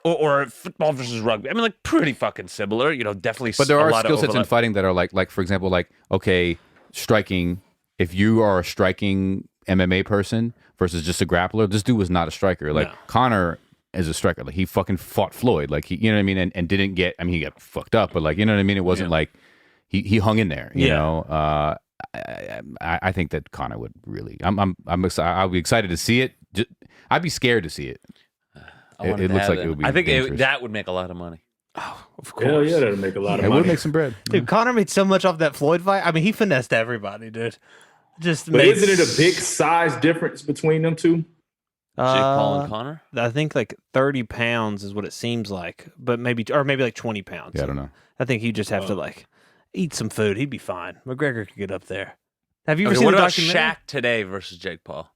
or football versus rugby. I mean, like pretty fucking similar. You know, definitely. But there a are lot skill of sets in overlap. fighting that are like for example, like okay, striking. If you are a striking MMA person versus just a grappler, this dude was not a striker. Like Connor is a striker. Like he fucking fought Floyd. Like he, you know what I mean, and didn't get. I mean, he got fucked up, but like you know what I mean. It wasn't like he hung in there. You know. I think that Connor would really. I'll be excited to see it. I'd be scared to see it. It looks like it would be. I think dangerous. that would make a lot of money. Of course. Hell yeah, that'll make a lot of It money. would make some bread. Dude, Connor made so much off that Floyd fight. I mean, he finessed everybody, dude. Just But made isn't it a big size difference between them two? Jake Paul and Connor. I think like 30 pounds is what it seems like, but maybe like 20 pounds. Yeah, I don't know. I think he'd just have to like eat some food. He'd be fine. McGregor could get up there. Have you ever Okay, seen what the about documentary? Shaq today versus Jake Paul?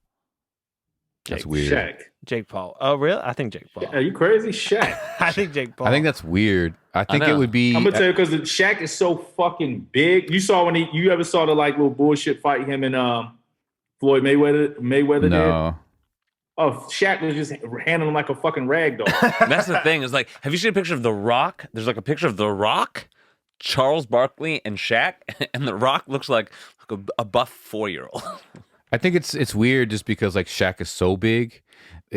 That's weird. Shaq. Jake Paul. Oh, really? I think Jake Paul. Are you crazy? Shaq. I think Jake Paul. I think that's weird. I think it know. would be. I'm gonna tell you because Shaq is so fucking big. You saw when you ever saw the like little bullshit fight him and Floyd Mayweather did? No. Oh, Shaq was just handling him like a fucking rag doll. That's the thing. Is like, have you seen a picture of The Rock? There's like a picture of The Rock, Charles Barkley, and Shaq, and The Rock looks like a buff 4-year-old. I think it's weird just because like Shaq is so big.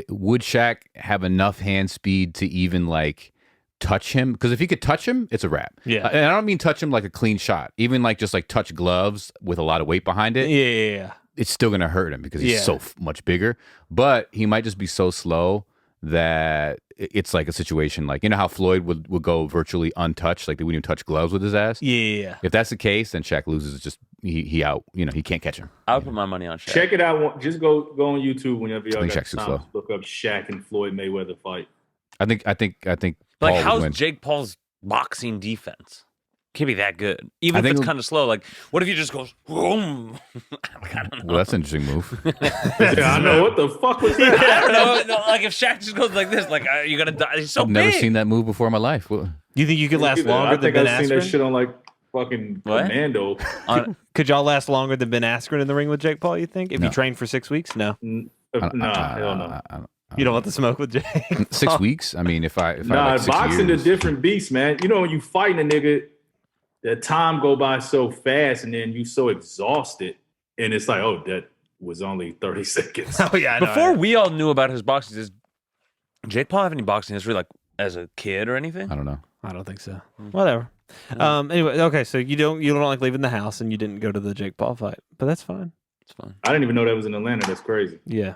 Would Shaq have enough hand speed to even like touch him? Because if he could touch him, it's a wrap. Yeah. And I don't mean touch him like a clean shot. Even like just like touch gloves with a lot of weight behind it. Yeah. It's still gonna hurt him because he's so much bigger. But he might just be so slow that it's like a situation like, you know how Floyd would go virtually untouched, like they wouldn't even touch gloves with his ass. Yeah. If that's the case, then Shaq loses. Just he out. You know, he can't catch him. I would put my money on Shaq. Check it out. Just go on YouTube whenever y'all think got Shaq's too time. slow. Look up Shaq and Floyd Mayweather fight. I think. Like, Paul would how's win. Jake Paul's boxing defense? Can't be that good. Even I if think it's kind of slow. Like, what if he just goes, boom? Like, I don't know. Well, that's an interesting move. Yeah, I know. What the fuck was that? I don't know. No, like, if Shaq just goes like this, like, you're going to die. He's so I've never big. seen that move before in my life. You think you could last longer I than think Ben I've seen that Askren? shit on like fucking What? Commando. Could y'all last longer than Ben Askren in the ring with Jake Paul, you think? If No. you trained for 6 weeks? No. Nah, hell no. You don't want to smoke with Jake? 6 weeks. I mean, if I Nah, like 6 boxing years, is a different beast, man. You know, when you fighting a nigga, the time go by so fast, and then you so exhausted, and it's like, oh, that was only 30 seconds. Oh, yeah. I know. Before we all knew about his boxing, does Jake Paul have any boxing history, like, as a kid or anything? I don't know. I don't think so. Whatever. Anyway, okay, so you don't like leaving the house, and you didn't go to the Jake Paul fight, but that's fine. It's fine. I didn't even know that was in Atlanta. That's crazy. Yeah.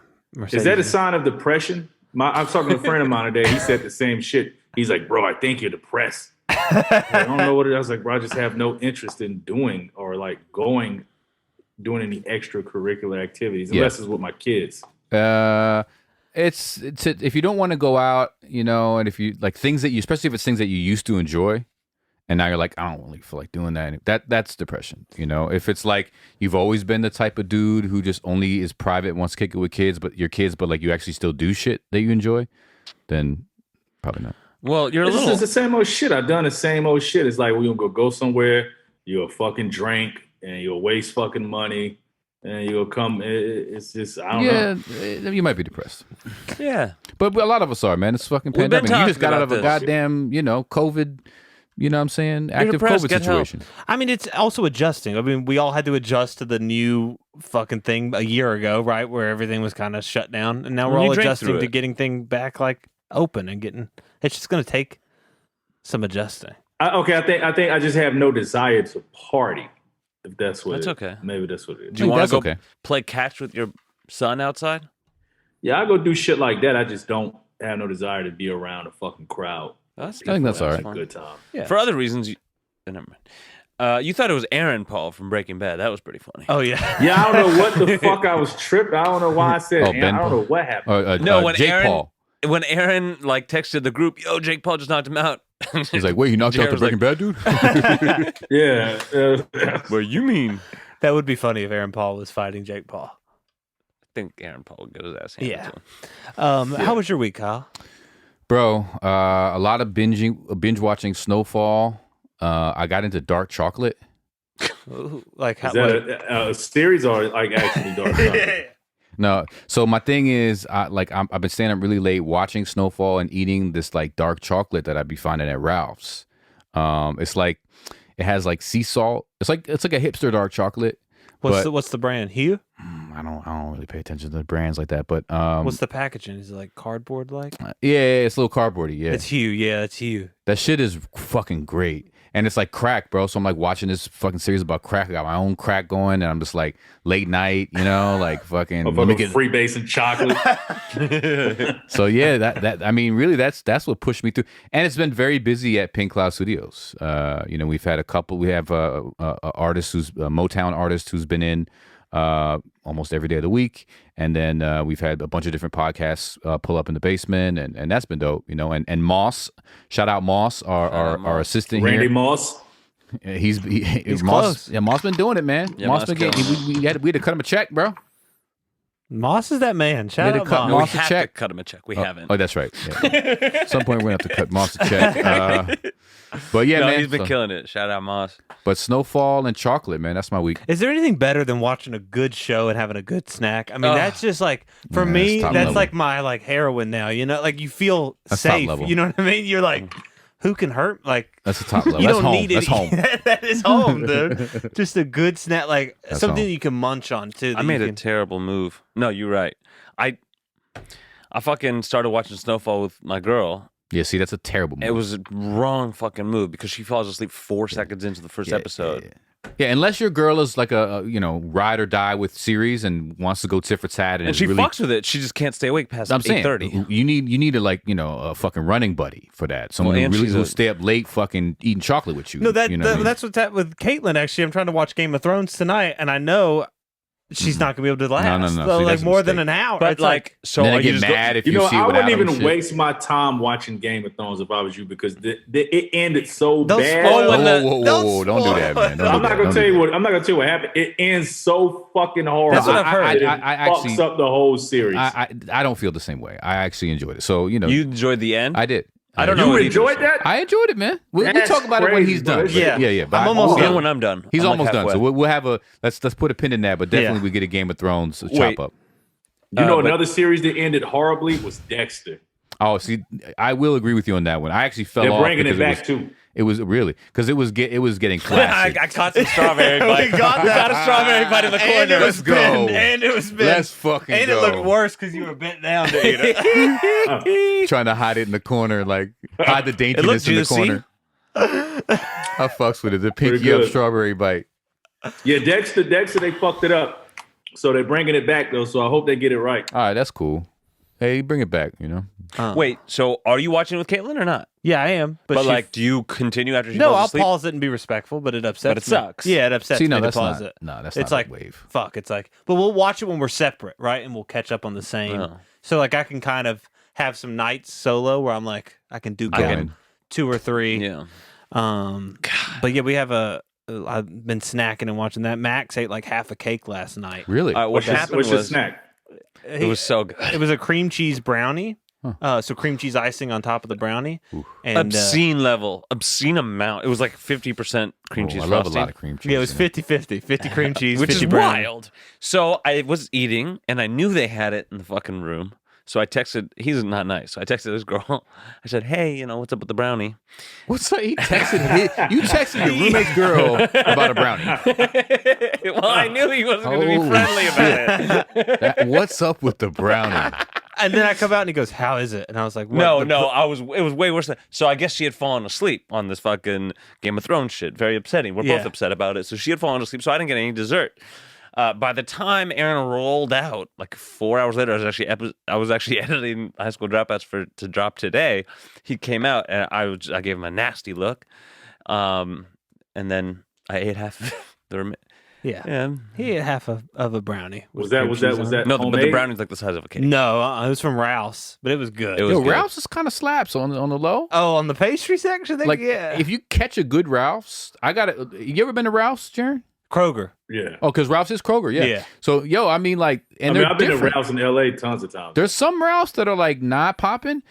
Is that a sign of depression? I was talking to a friend of mine today. He said the same shit. He's like, bro, I think you're depressed. I don't know what it is. I was like, bro, I just have no interest in doing or like doing any extracurricular activities unless it's with my kids. It's if you don't want to go out, you know, and if you like things that you, especially if it's things that you used to enjoy, and now you're like, I don't really feel like doing that. That's depression, you know. If it's like you've always been the type of dude who just only is private, wants to kick it with kids, but like you actually still do shit that you enjoy, then probably not. Well, you're a This little. is the same old shit. I've done the same old shit. It's like we're gonna go somewhere, you'll fucking drink and you'll waste fucking money and you'll come. It's just, I don't know. Yeah, you might be depressed. Yeah. But a lot of us are, man. It's fucking We've been pandemic. You just got talking out of a about this. goddamn, you know, COVID, you know what I'm saying? Active depressed, COVID get help. situation. I mean, it's also adjusting. I mean, we all had to adjust to the new fucking thing a year ago, right? Where everything was kind of shut down. And now we're Well, you all drank adjusting through to it. getting things back like open and getting, it's just going to take some adjusting. I think I just have no desire to party. If that's what That's it- okay. Maybe that's what it is. Do you want that's to go okay. play catch with your son outside? Yeah, I go do shit like that. I just don't have no desire to be around a fucking crowd. That's I think that's all right. fine. Good time. Yeah. For other reasons, never mind. You thought it was Aaron Paul from Breaking Bad. That was pretty funny. Oh, yeah. Yeah, I don't know what the fuck I was tripping. I don't know why I said. Oh, I Ben don't Paul. know what happened. No, when Jake Aaron- Paul. When Aaron like texted the group, "Yo, Jake Paul just knocked him out." He's like, wait, he knocked out the Jared's like, Breaking Bad dude? Yeah. "What you mean?" That would be funny if Aaron Paul was fighting Jake Paul. I think Aaron Paul would get his ass handed Yeah. to him. How was your week, Kyle? Bro, a lot of binge watching Snowfall. I got into dark chocolate. Like, how, Is that a series or like actually dark chocolate? No, so my thing is, I've been staying up really late watching Snowfall and eating this like dark chocolate that I'd be finding at Ralph's. It's like it has like sea salt. It's like a hipster dark chocolate. what's the brand? Hue? I don't really pay attention to the brands like that, but What's the packaging? Is it like cardboard like? yeah, it's a little cardboardy. Yeah, It's Hue. Yeah, it's Hue. that shit is fucking great. And it's like crack, bro. So I'm like watching this fucking series about crack. I got my own crack going, and I'm just like late night, you know, like fucking. Of let me get free base and chocolate. So yeah, that I mean, really, that's what pushed me through. And it's been very busy at Pink Cloud Studios. You know, we've had a couple. We have a artist who's a Motown artist who's been in almost every day of the week, and then we've had a bunch of different podcasts pull up in the basement, and that's been dope. You know, and Moss, shout out Moss, our assistant Randy here. Moss. He's Moss. close. Yeah, Moss been doing it, man. Yeah, Moss Moss been getting. killing We had to cut him a check, bro. Moss is that man. Shout They out cut Moss. No, we Moss a have check. to cut him a check. We haven't. Oh, that's right. Yeah. At some point, we're gonna have to cut Moss a check. But yeah, no, man. he's been so- killing it. Shout out Moss. But Snowfall and chocolate, man. That's my week. Is there anything better than watching a good show and having a good snack? I mean, Ugh. that's just like for Yeah, me, that's top that's level. like my like heroin now. You know, like you feel That's top safe. level. You know what I mean? You're like, who can hurt? Like That's the top level. you That's don't home. need That's it. home. That is home, dude. Just a good snack, like That's something home. you can munch on too. I that made you a can- terrible move. No, you're right. I fucking started watching Snowfall with my girl. Yeah, see, that's a terrible move. It was a wrong fucking move because she falls asleep 4 seconds into the first episode. Yeah, unless your girl is like a ride or die with series and wants to go tit for tat, And she really, fucks with it. She just can't stay awake past I'm saying 8:30. you need a fucking running buddy for that. Someone Well, who and really she's will a- stay up late, fucking eating chocolate with you. No, you know what I mean? that's what's happening with Caitlin. Actually, I'm trying to watch Game of Thrones tonight, and I know she's not gonna be able to last. No. So, See, like that's a more than mistake. an hour. But It's like, so then are I you get just mad if You you know, see it I without wouldn't him even and shit. waste my time watching Game of Thrones if I was you because it ended so Don't bad. spoil when the- Whoa, don't do that, man. I'm not gonna tell you what happened. It ends so fucking horrible. That's what I've heard. It I actually- fucks up the whole series. I don't feel the same way. I actually enjoyed it. So You enjoyed the end? I did. I don't did. know. you what enjoyed that? I enjoyed it, man. We That's talk about it when crazy, he's bro. done. Yeah. yeah. But I'm almost Yeah, done. when I'm done. He's I'm almost like done. So halfway. we'll have let's put a pin in that. But definitely we get a Game of Thrones chop Wait. up. You know, but- another series that ended horribly was Dexter. Oh, see, I will agree with you on that one. I actually fell They're off bringing it because back too. It was really because it was getting classic. I caught some strawberry bite. We got that. a strawberry bite in the And corner. it Let's was go. bent, and it was bent. Let's fucking and go. it looked worse because you were bent down to eat it. Trying to hide it in the corner, like hide the daintiness looked in the juicy. corner. I fucks with it. The Pretty pinky up good. strawberry bite. Yeah, Dexter, they fucked it up. So they're bringing it back though. So I hope they get it right. All right, that's cool. Hey, bring it back. Wait, so are you watching with Caitlin or not? Yeah, I am. But she- like, do you continue after she no, falls I'll asleep? pause it and be respectful, but it upsets But it me. sucks. Yeah, it upsets See, me no, to that's pause not. it. No, that's It's not like a wave. fuck. It's like, but we'll watch it when we're separate, right? And we'll catch up on the same. Oh. So like, I can kind of have some nights solo where I'm like, I can duke I out can. 2 or 3. Yeah. But yeah, we have I've been snacking and watching that. Max ate like half a cake last night. Really? What What's happened your was snack? it was so good. It was a cream cheese brownie. So cream cheese icing on top of the brownie. And Obscene level, obscene amount. It was like 50% cream cheese I love frosting. a lot of cream cheese. yeah, it was 50-50. 50 cream cheese, Which 50 is brownie. wild. So I was eating, and I knew they had it in the fucking room. So I texted. He's not nice. So I texted this girl. I said, "Hey, what's up with the brownie?" What's that? You texted your roommate's girl about a brownie. Well, I knew he wasn't going to be Holy friendly about it. What's up with the brownie? And then I come out and he goes, "How is it?" And I was like, what? No, The- it was way worse than. So I guess she had fallen asleep on this fucking Game of Thrones shit. Very upsetting. We're both Yeah. upset about it. So she had fallen asleep. So I didn't get any dessert. By the time Aaron rolled out, like 4 hours later, I was actually editing High School Dropouts to drop today. He came out and I gave him a nasty look, and then I ate half of the Yeah. yeah. He ate half of a brownie. with Was that cream cheese on it. No, but the homemade? brownie's like the size of a cake. No, it was from Rouse, but it was good. It was Yo, good. Ralph's is kind of slaps on the low. Oh, on the pastry section? Like, Yeah. if you catch a good Ralph's, I got it. You ever been to Ralph's, Jarren? Kroger. Yeah. Oh, because Ralph's is Kroger, yeah. Yeah. So, I mean, like, and they're I've been to different. Ralph's in LA tons of times. There's some Ralphs that are like not popping.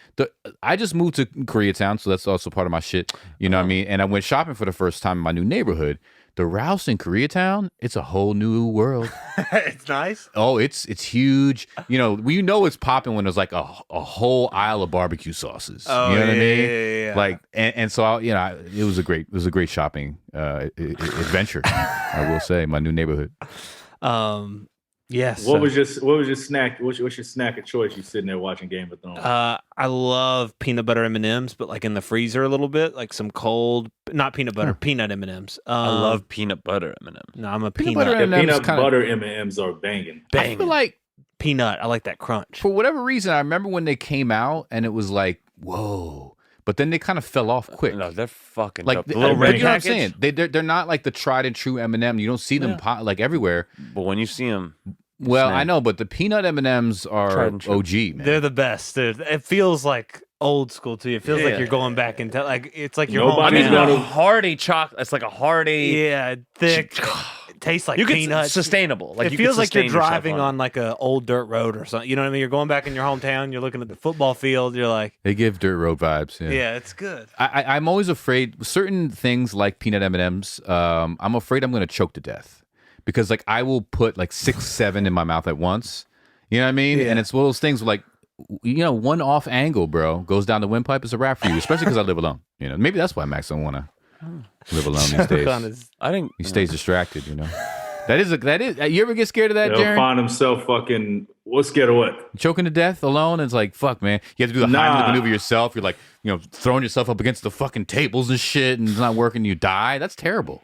I just moved to Koreatown, so that's also part of my shit. You know what I mean? And I went shopping for the first time in my new neighborhood. The Ralphs in Koreatown, it's a whole new world. It's nice. Oh, it's huge. It's popping when there's like a whole aisle of barbecue sauces. Oh, you know what I yeah, mean? yeah. Like, and so it was a great shopping adventure. I will say, my new neighborhood. Yes. What was your snack? What's your snack of choice? You sitting there watching Game of Thrones. I love peanut butter M&Ms, but like in the freezer a little bit, like some cold, not peanut butter, peanut M&Ms. I love peanut butter M&Ms. No, I'm a Peanut peanut. butter Yeah, M&Ms peanut kinda- butter M&Ms are banging. I feel like Peanut. I like that crunch. for whatever reason, I remember when they came out and it was like, whoa. But then they kind of fell off quick. No, they're fucking Like dope. the The little but red you know what I'm package. saying? They're not like the tried and true M&M. You don't see them like everywhere. But when you see them, Well, Snack. I know, but the peanut M&Ms are Tried and true. OG, man. They're the best. It feels like old school to you. It feels like Yeah. you're going back in time. Like it's like your Nobody I mean, Yeah. the hometown. hearty chocolate. It's like a hearty. Yeah, thick. It tastes like You get peanuts. sustainable. Like it you feels could like you're sustain yourself driving on like a old dirt road or something. You know what I mean? You're going back in your hometown. You're looking at the football field. You're like, They give dirt road vibes. Yeah. yeah, it's good. I'm always afraid certain things like peanut M&Ms. I'm afraid I'm going to choke to death because like I will put like 6, 7 in my mouth at once. You know what I mean? Yeah. And it's one of those things where, like, one off angle, bro, goes down the windpipe. It's a wrap for you, especially because I live alone. Maybe that's why Max don't want to live alone these days. I think He stays distracted. That is. You ever get scared of that, He'll Jarren? find himself fucking. What's scared of what? Choking to death alone. It's like, fuck, man. You have to do the Nah. Heimlich maneuver yourself. You're like, throwing yourself up against the fucking tables and shit, and it's not working. You die. That's terrible.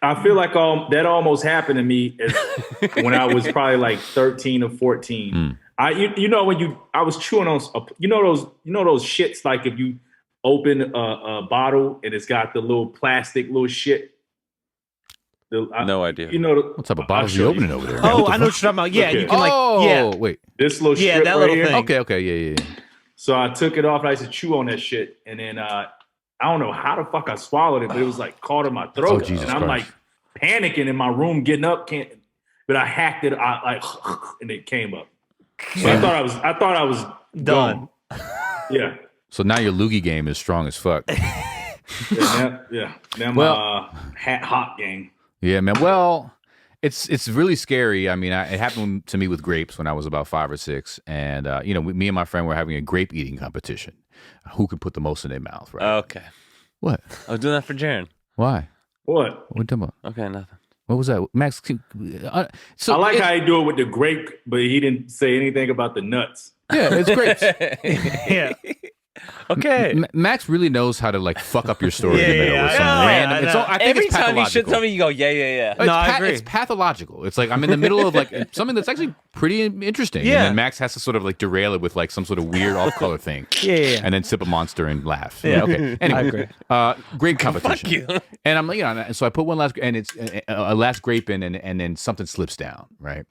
I feel like that almost happened to me when I was probably like 13 or 14. I was chewing on those shits, like if you open a bottle and it's got the little plastic little shit. No idea. What type of bottles are you opening over there? Oh, I know what you're talking about. Yeah, you can wait. This little strip that right little here. thing. Okay, yeah. So I took it off and I used to chew on that shit. And then I don't know how the fuck I swallowed it, but it was like caught in my throat. Jesus and I'm Christ. like panicking in my room, getting up, but I hacked it, and it came up. So I thought I was Done. gone. Yeah. So now your loogie game is strong as fuck. Now my hot game. Yeah, man. Well, it's really scary. I mean, it happened to me with grapes when I was about 5 or 6, and me and my friend were having a grape eating competition. Who could put the most in their mouth? Right? Okay. What? I was doing that for Jarren. Why? What? What are you talking about? Okay, nothing. What was that, Max? So I like how he do it with the grape, but he didn't say anything about the nuts. Yeah, it's grapes. Yeah. Okay. Max really knows how to like fuck up your story in the middle with some I know. random. I know. I think Every it's time you should pathological. tell me, you go, yeah. It's I agree. It's pathological. It's like I'm in the middle of like something that's actually pretty interesting. Yeah. And then Max has to sort of like derail it with like some sort of weird off-color thing. Yeah. And then sip a Monster and laugh. Yeah. Okay. Anyway, grape competition. you. And I'm like, so I put one last, and it's a last grape in, and then something slips down, right?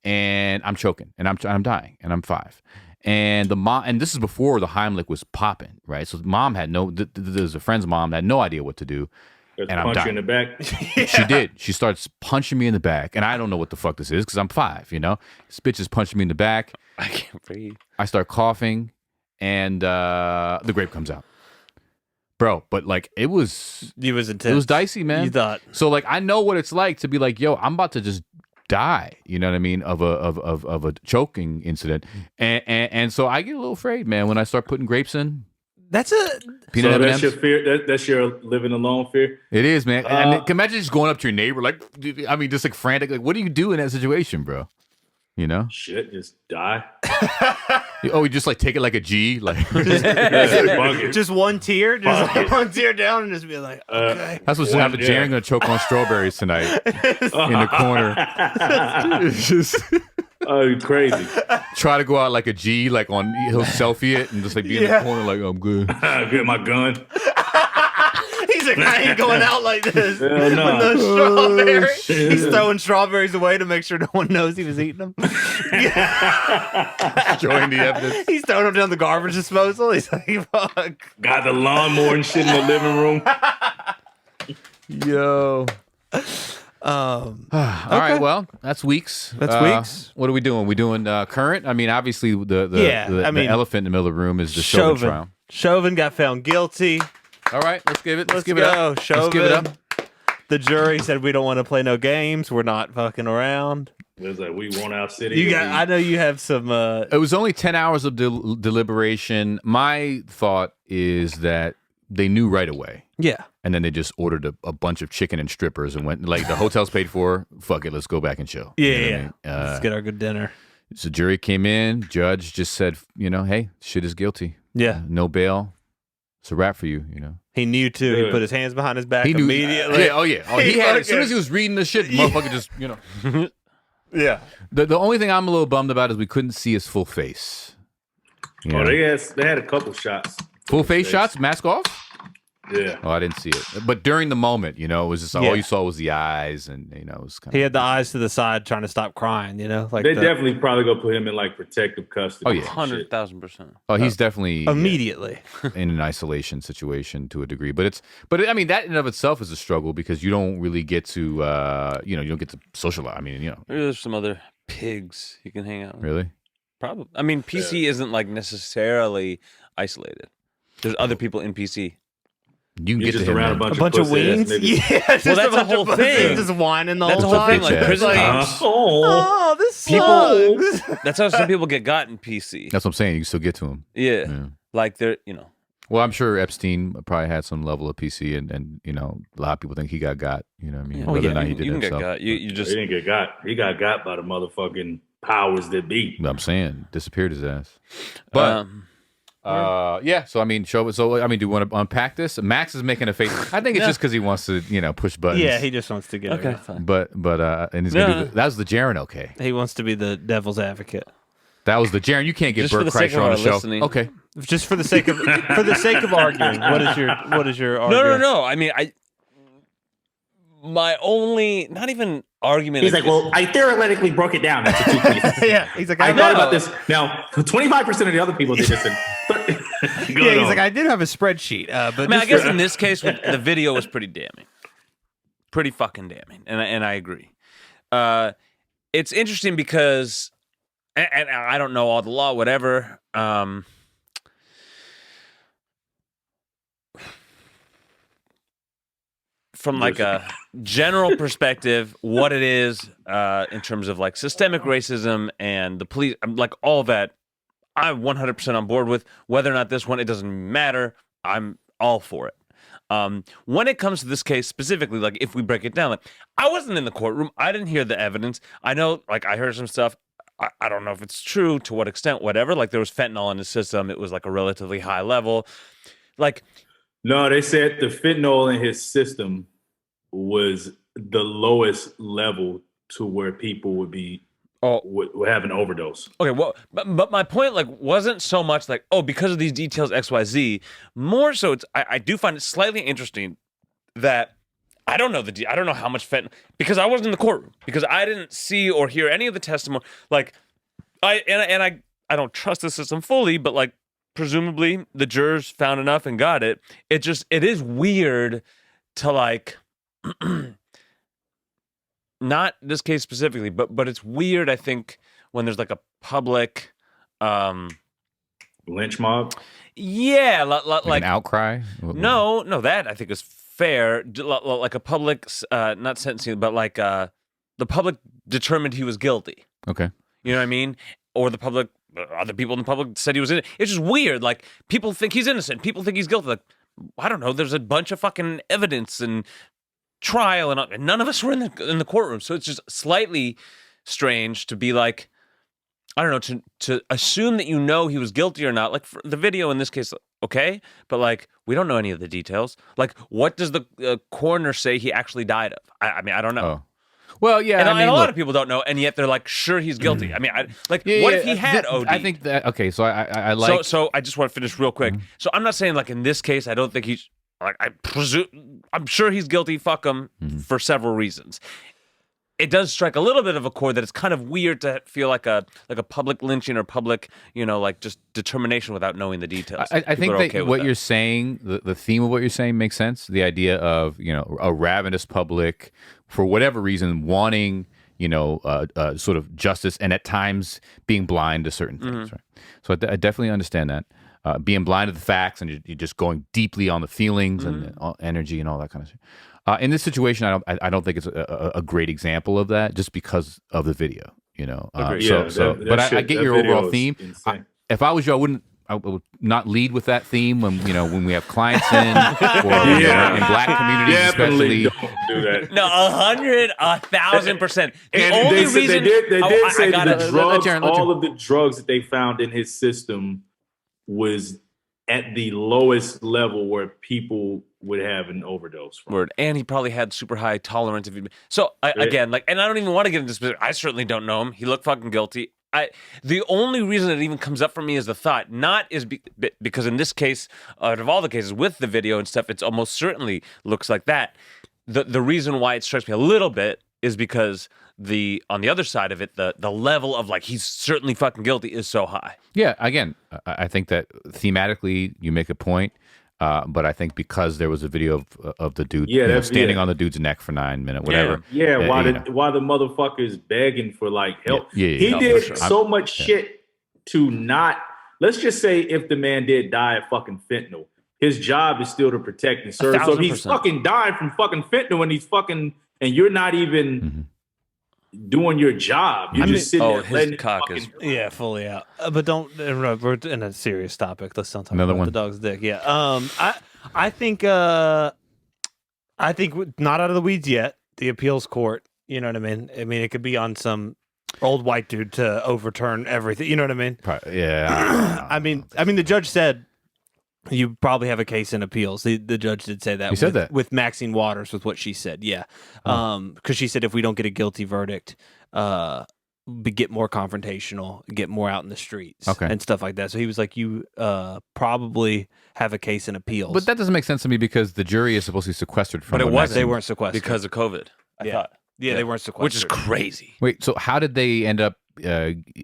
And I'm choking, and I'm dying, and I'm 5. And the mom, and this is before the Heimlich was popping, right? So the mom had there's a friend's mom that had no idea what to do. Just And I'm punch you dying. in the back. She did. She starts punching me in the back, and I don't know what the fuck this is because I'm 5, This bitch is punching me in the back. I can't breathe. I start coughing, and the grape comes out. Bro, but like it was intense. It was dicey, man. You thought. So like I know what it's like to be like, yo, I'm about to just die, you know what I mean, of a choking incident. And so I get a little afraid, man, when I start putting grapes in. That's a Peanut So M&Ms. that's your fear. That's your living alone fear. It is, man. And can imagine just going up to your neighbor, like, I mean, just like frantic. Like, what do you do in that situation, bro? Shit, just die. Oh, you just like take it like a G, like. just one tear, just like one tear down, and just be like, okay. That's what's happening. Jarren gonna choke on strawberries tonight in the corner. It's just Oh, crazy. try to go out like a G, like he'll selfie it and just like be in the corner, like I'm good. Get my gun. He's like, I ain't going out like this. Hell With no. no strawberry. shit. He's throwing strawberries away to make sure no one knows he was eating them. Showing the evidence. He's throwing them down the garbage disposal. He's like, fuck. Got the lawnmower and shit in the living room. Yo. Okay. All right, well, that's weeks. That's weeks. What are we doing? We doing current? I mean, obviously the elephant in the middle of the room is the Chauvin trial. Chauvin got found guilty. All right, let's give it. Let's give go. it up. Chauvin. Let's give it up. The jury said we don't want to play no games. We're not fucking around. It was like, we want our city. I know you have some. It was only 10 hours of deliberation. My thought is that they knew right away. Yeah. And then they just ordered a bunch of chicken and strippers and went, like, the hotel's paid for. Fuck it, let's go back and chill. Yeah, You know what yeah. I mean? Let's get our good dinner. So jury came in. Judge just said, hey, shit is guilty. Yeah. No bail. It's a wrap for you, He knew too. He Yeah. put his hands behind his back He knew immediately. Oh, yeah. Oh, he had, as soon as he was reading the shit, the motherfucker just, Yeah. The only thing I'm a little bummed about is we couldn't see his full face. You know? Oh, they had a couple shots. Full face shots, mask off? Yeah. Oh, I didn't see it. But during the moment, it was just like, Yeah. all you saw was the eyes, and it was kind He of. had the eyes to the side trying to stop crying, like They definitely probably gonna put him in like protective custody. Oh, yeah. 100,000%. Oh, he's definitely immediately. in an isolation situation to a degree. But I mean, that in and of itself is a struggle because you don't really get to, you don't get to socialize. I mean, Maybe there's some other pigs you can hang out with. really. Probably. I mean, PC isn't like necessarily isolated. There's other people in PC. You can He's get just to him. around man. a A bunch of pussy-ass wings? niggas. Yeah. Just Well, that's a bunch the whole of pussies thing. just whining the That's whole the whole time. thing. Like Bitch prison ass. camps. Oh, this People- sucks. That's how some people get got in PC. That's what I'm saying. You can still get to him. Yeah. Yeah. Like they're, Well, I'm sure Epstein probably had some level of PC, and a lot of people think he got. You know what I mean? Oh, Whether yeah, or not he did you can himself. get got. You He just didn't get got. He got got by the motherfucking powers that be. I'm saying disappeared his ass. But Yeah. So I mean, show. So I mean, do you want to unpack this? Max is making a face. I think it's just because he wants to, push buttons. Yeah, he just wants to get Okay, it. fine. But and he's gonna do that was the Jarren. Okay, He wants to be the devil's advocate. that was the Jarren. You can't get Just for Bert the sake Kreischer of on our the show. listening. Okay. Just for the sake of arguing. What is your No, argument? no. I mean, my only, not even argument. He's like, well, I theoretically broke it down into 2 pieces. Yeah, he's like, I I thought know. about this. Now, 25% of the other people did this. Yeah, he's like, I did have a spreadsheet, but I mean, I just guess for- in this case, the video was pretty damning, pretty fucking damning, and I agree. It's interesting because, and I don't know all the law, whatever. From like a general perspective, what it is in terms of like systemic racism and the police, like all that, I'm 100% on board with. Whether or not this one, it doesn't matter. I'm all for it. When it comes to this case specifically, like if we break it down, like I wasn't in the courtroom. I didn't hear the evidence. I know, like I heard some stuff. I don't know if it's true, to what extent, whatever. Like there was fentanyl in the system. It was like a relatively high level. Like, No, they said the fentanyl in his system was the lowest level to where people would be would have an overdose. okay, well, but my point like wasn't so much like, oh, because of these details X, Y, Z. More so, I do find it slightly interesting that I don't know I don't know how much fentanyl, because I wasn't in the courtroom, because I didn't see or hear any of the testimony. Like I don't trust the system fully, but like presumably the jurors found enough and got it. It is weird to like not this case specifically, but it's weird, I think, when there's like a public Lynch mob. yeah, Like an outcry. no, that I think is fair. Like a public, not sentencing, but like the public determined he was guilty. Okay. You know what I mean? Or the public, other people in the public said he was innocent. It's just weird. Like people think he's innocent. People think he's guilty. Like I don't know. There's a bunch of fucking evidence and trial, and none of us were in the courtroom. So it's just slightly strange to be like, I don't know, to assume that he was guilty or not. Like for the video in this case, okay, but like we don't know any of the details. Like what does the coroner say he actually died of? I mean, I don't know. Oh. Well, yeah, And, I mean, a lot look, of people don't know, and yet they're like, sure, he's guilty. I mean, what yeah, if he had OD? I think that okay. So I like. So I just want to finish real quick. So I'm not saying like in this case, I don't think he's like I'm sure he's guilty. Fuck him for several reasons. It does strike a little bit of a chord that it's kind of weird to feel like a public lynching or public, like just determination without knowing the details. I think that what you're saying, the theme of what you're saying makes sense. The idea of a ravenous public, for whatever reason, wanting sort of justice, and at times being blind to certain things. Right. So I definitely understand that. Being blind to the facts, and you're just going deeply on the feelings and the energy and all that kind of stuff. In this situation, I don't think it's a great example of that, just because of the video. Agreed. But I get your overall theme. If I was you, I would not lead with that theme when we have clients in, or in black communities especially. Don't do that. No, 1,000%. The And only they reason did say that the drugs, Jarren, all of the drugs that they found in his system was at the lowest level where people would have an overdose from. Word. And he probably had super high tolerance. So again, and I don't even want to get into specifics. I certainly don't know him. He looked fucking guilty. The only reason it even comes up for me is the thought, because in this case, out of all the cases with the video and stuff, it's almost certainly looks like that. The reason why it strikes me a little bit is because on the other side of it, the level of like he's certainly fucking guilty is so high. Yeah, again, I think that thematically you make a point, but I think because there was a video of the dude standing on the dude's neck for 9 minutes, whatever. Yeah, while the motherfucker's begging for like help. He for did sure. so much shit to not. Let's just say if the man did die of fucking fentanyl, his job is still to protect and serve. So if he's 1,000%. fucking dying from fucking fentanyl and you're not even doing your job, you're just sitting there his letting cock fucking, Yeah, fully out. But don't interrupt. We're in a serious topic. Let's not talk Another about one. the dog's dick. Yeah. I think not out of the weeds yet. The appeals court. You know what I mean? I mean, it could be on some old white dude to overturn everything. You know what I mean? Yeah. I mean, the judge said you probably have a case in appeals. The judge did say that. He said that with Maxine Waters, with what she said. Yeah, because she said if we don't get a guilty verdict, get more confrontational, get more out in the streets, and stuff like that. So he was like, you probably have a case in appeals. But that doesn't make sense to me because the jury is supposed to be sequestered from. But it wasn't. They weren't sequestered because of COVID. I thought. Yeah, they weren't sequestered, which is crazy. Wait, so how did they end up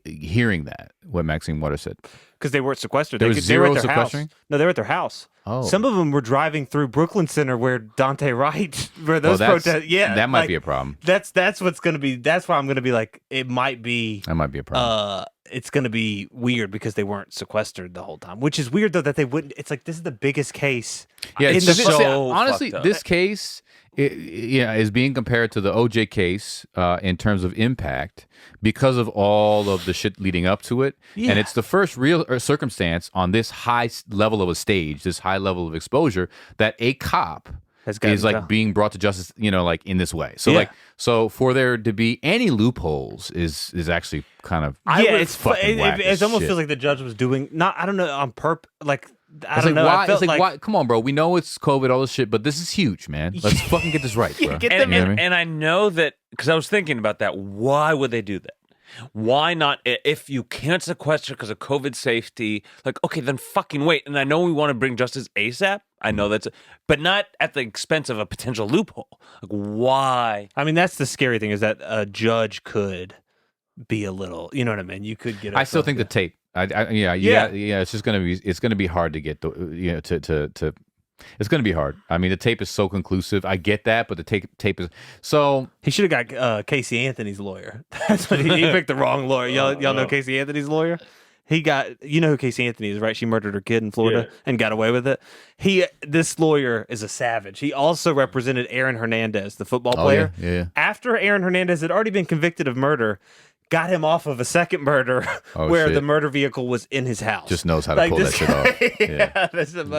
hearing that? What Maxine Waters said? Because they weren't sequestered. There was they were zero at their house. sequestering? No, they were at their house. Oh, some of them were driving through Brooklyn Center where Dante Wright, where those protests. Yeah, that might be a problem. That's what's gonna be. That's why I'm gonna be like, it might be. That might be a problem. It's gonna be weird because they weren't sequestered the whole time, which is weird though that they wouldn't. It's like this is the biggest case. Yeah, in so honestly, fucked up. this case, is being compared to the OJ case in terms of impact because of all of the shit leading up to it, and it's the first real circumstance on this high level of a stage, this high level of exposure that a cop is like being brought to justice, like in this way. So so for there to be any loopholes is actually kind of it almost feels like the judge was doing I don't know on purpose. Like I don't know. Why? It's like why? Come on, bro. We know it's COVID, all this shit, but this is huge, man. Let's fucking get this right, bro. And I know that because I was thinking about that. Why would they do that? Why not? If you can't sequester because of COVID safety, like, okay, then fucking wait. And I know we want to bring justice ASAP. I know but not at the expense of a potential loophole. Like, why? I mean, that's the scary thing is that a judge could be a little, you know what I mean? You could get. I still think the tape. It's just gonna be hard to get to. It's gonna be hard. I mean, the tape is so conclusive. I get that, but the tape is so. He should have got Casey Anthony's lawyer. That's what he picked the wrong lawyer. Y'all know Casey Anthony's lawyer. He got, you know who Casey Anthony is, right? She murdered her kid in Florida and got away with it. This lawyer is a savage. He also represented Aaron Hernandez, the football player. Yeah. After Aaron Hernandez had already been convicted of murder, got him off of a second murder where the murder vehicle was in his house. Just knows how to pull that shit off.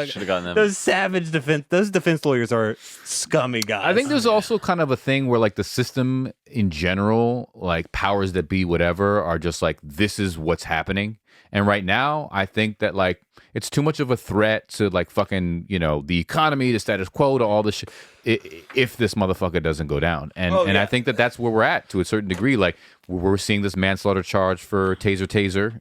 Should have gotten them. Those savage defense lawyers are scummy guys. I think there's also kind of a thing where like the system in general, like powers that be, whatever, are just like, this is what's happening. And right now, I think that like it's too much of a threat to like fucking, the economy, the status quo, to all this shit, if this motherfucker doesn't go down. And I think that that's where we're at to a certain degree. Like we're seeing this manslaughter charge for taser.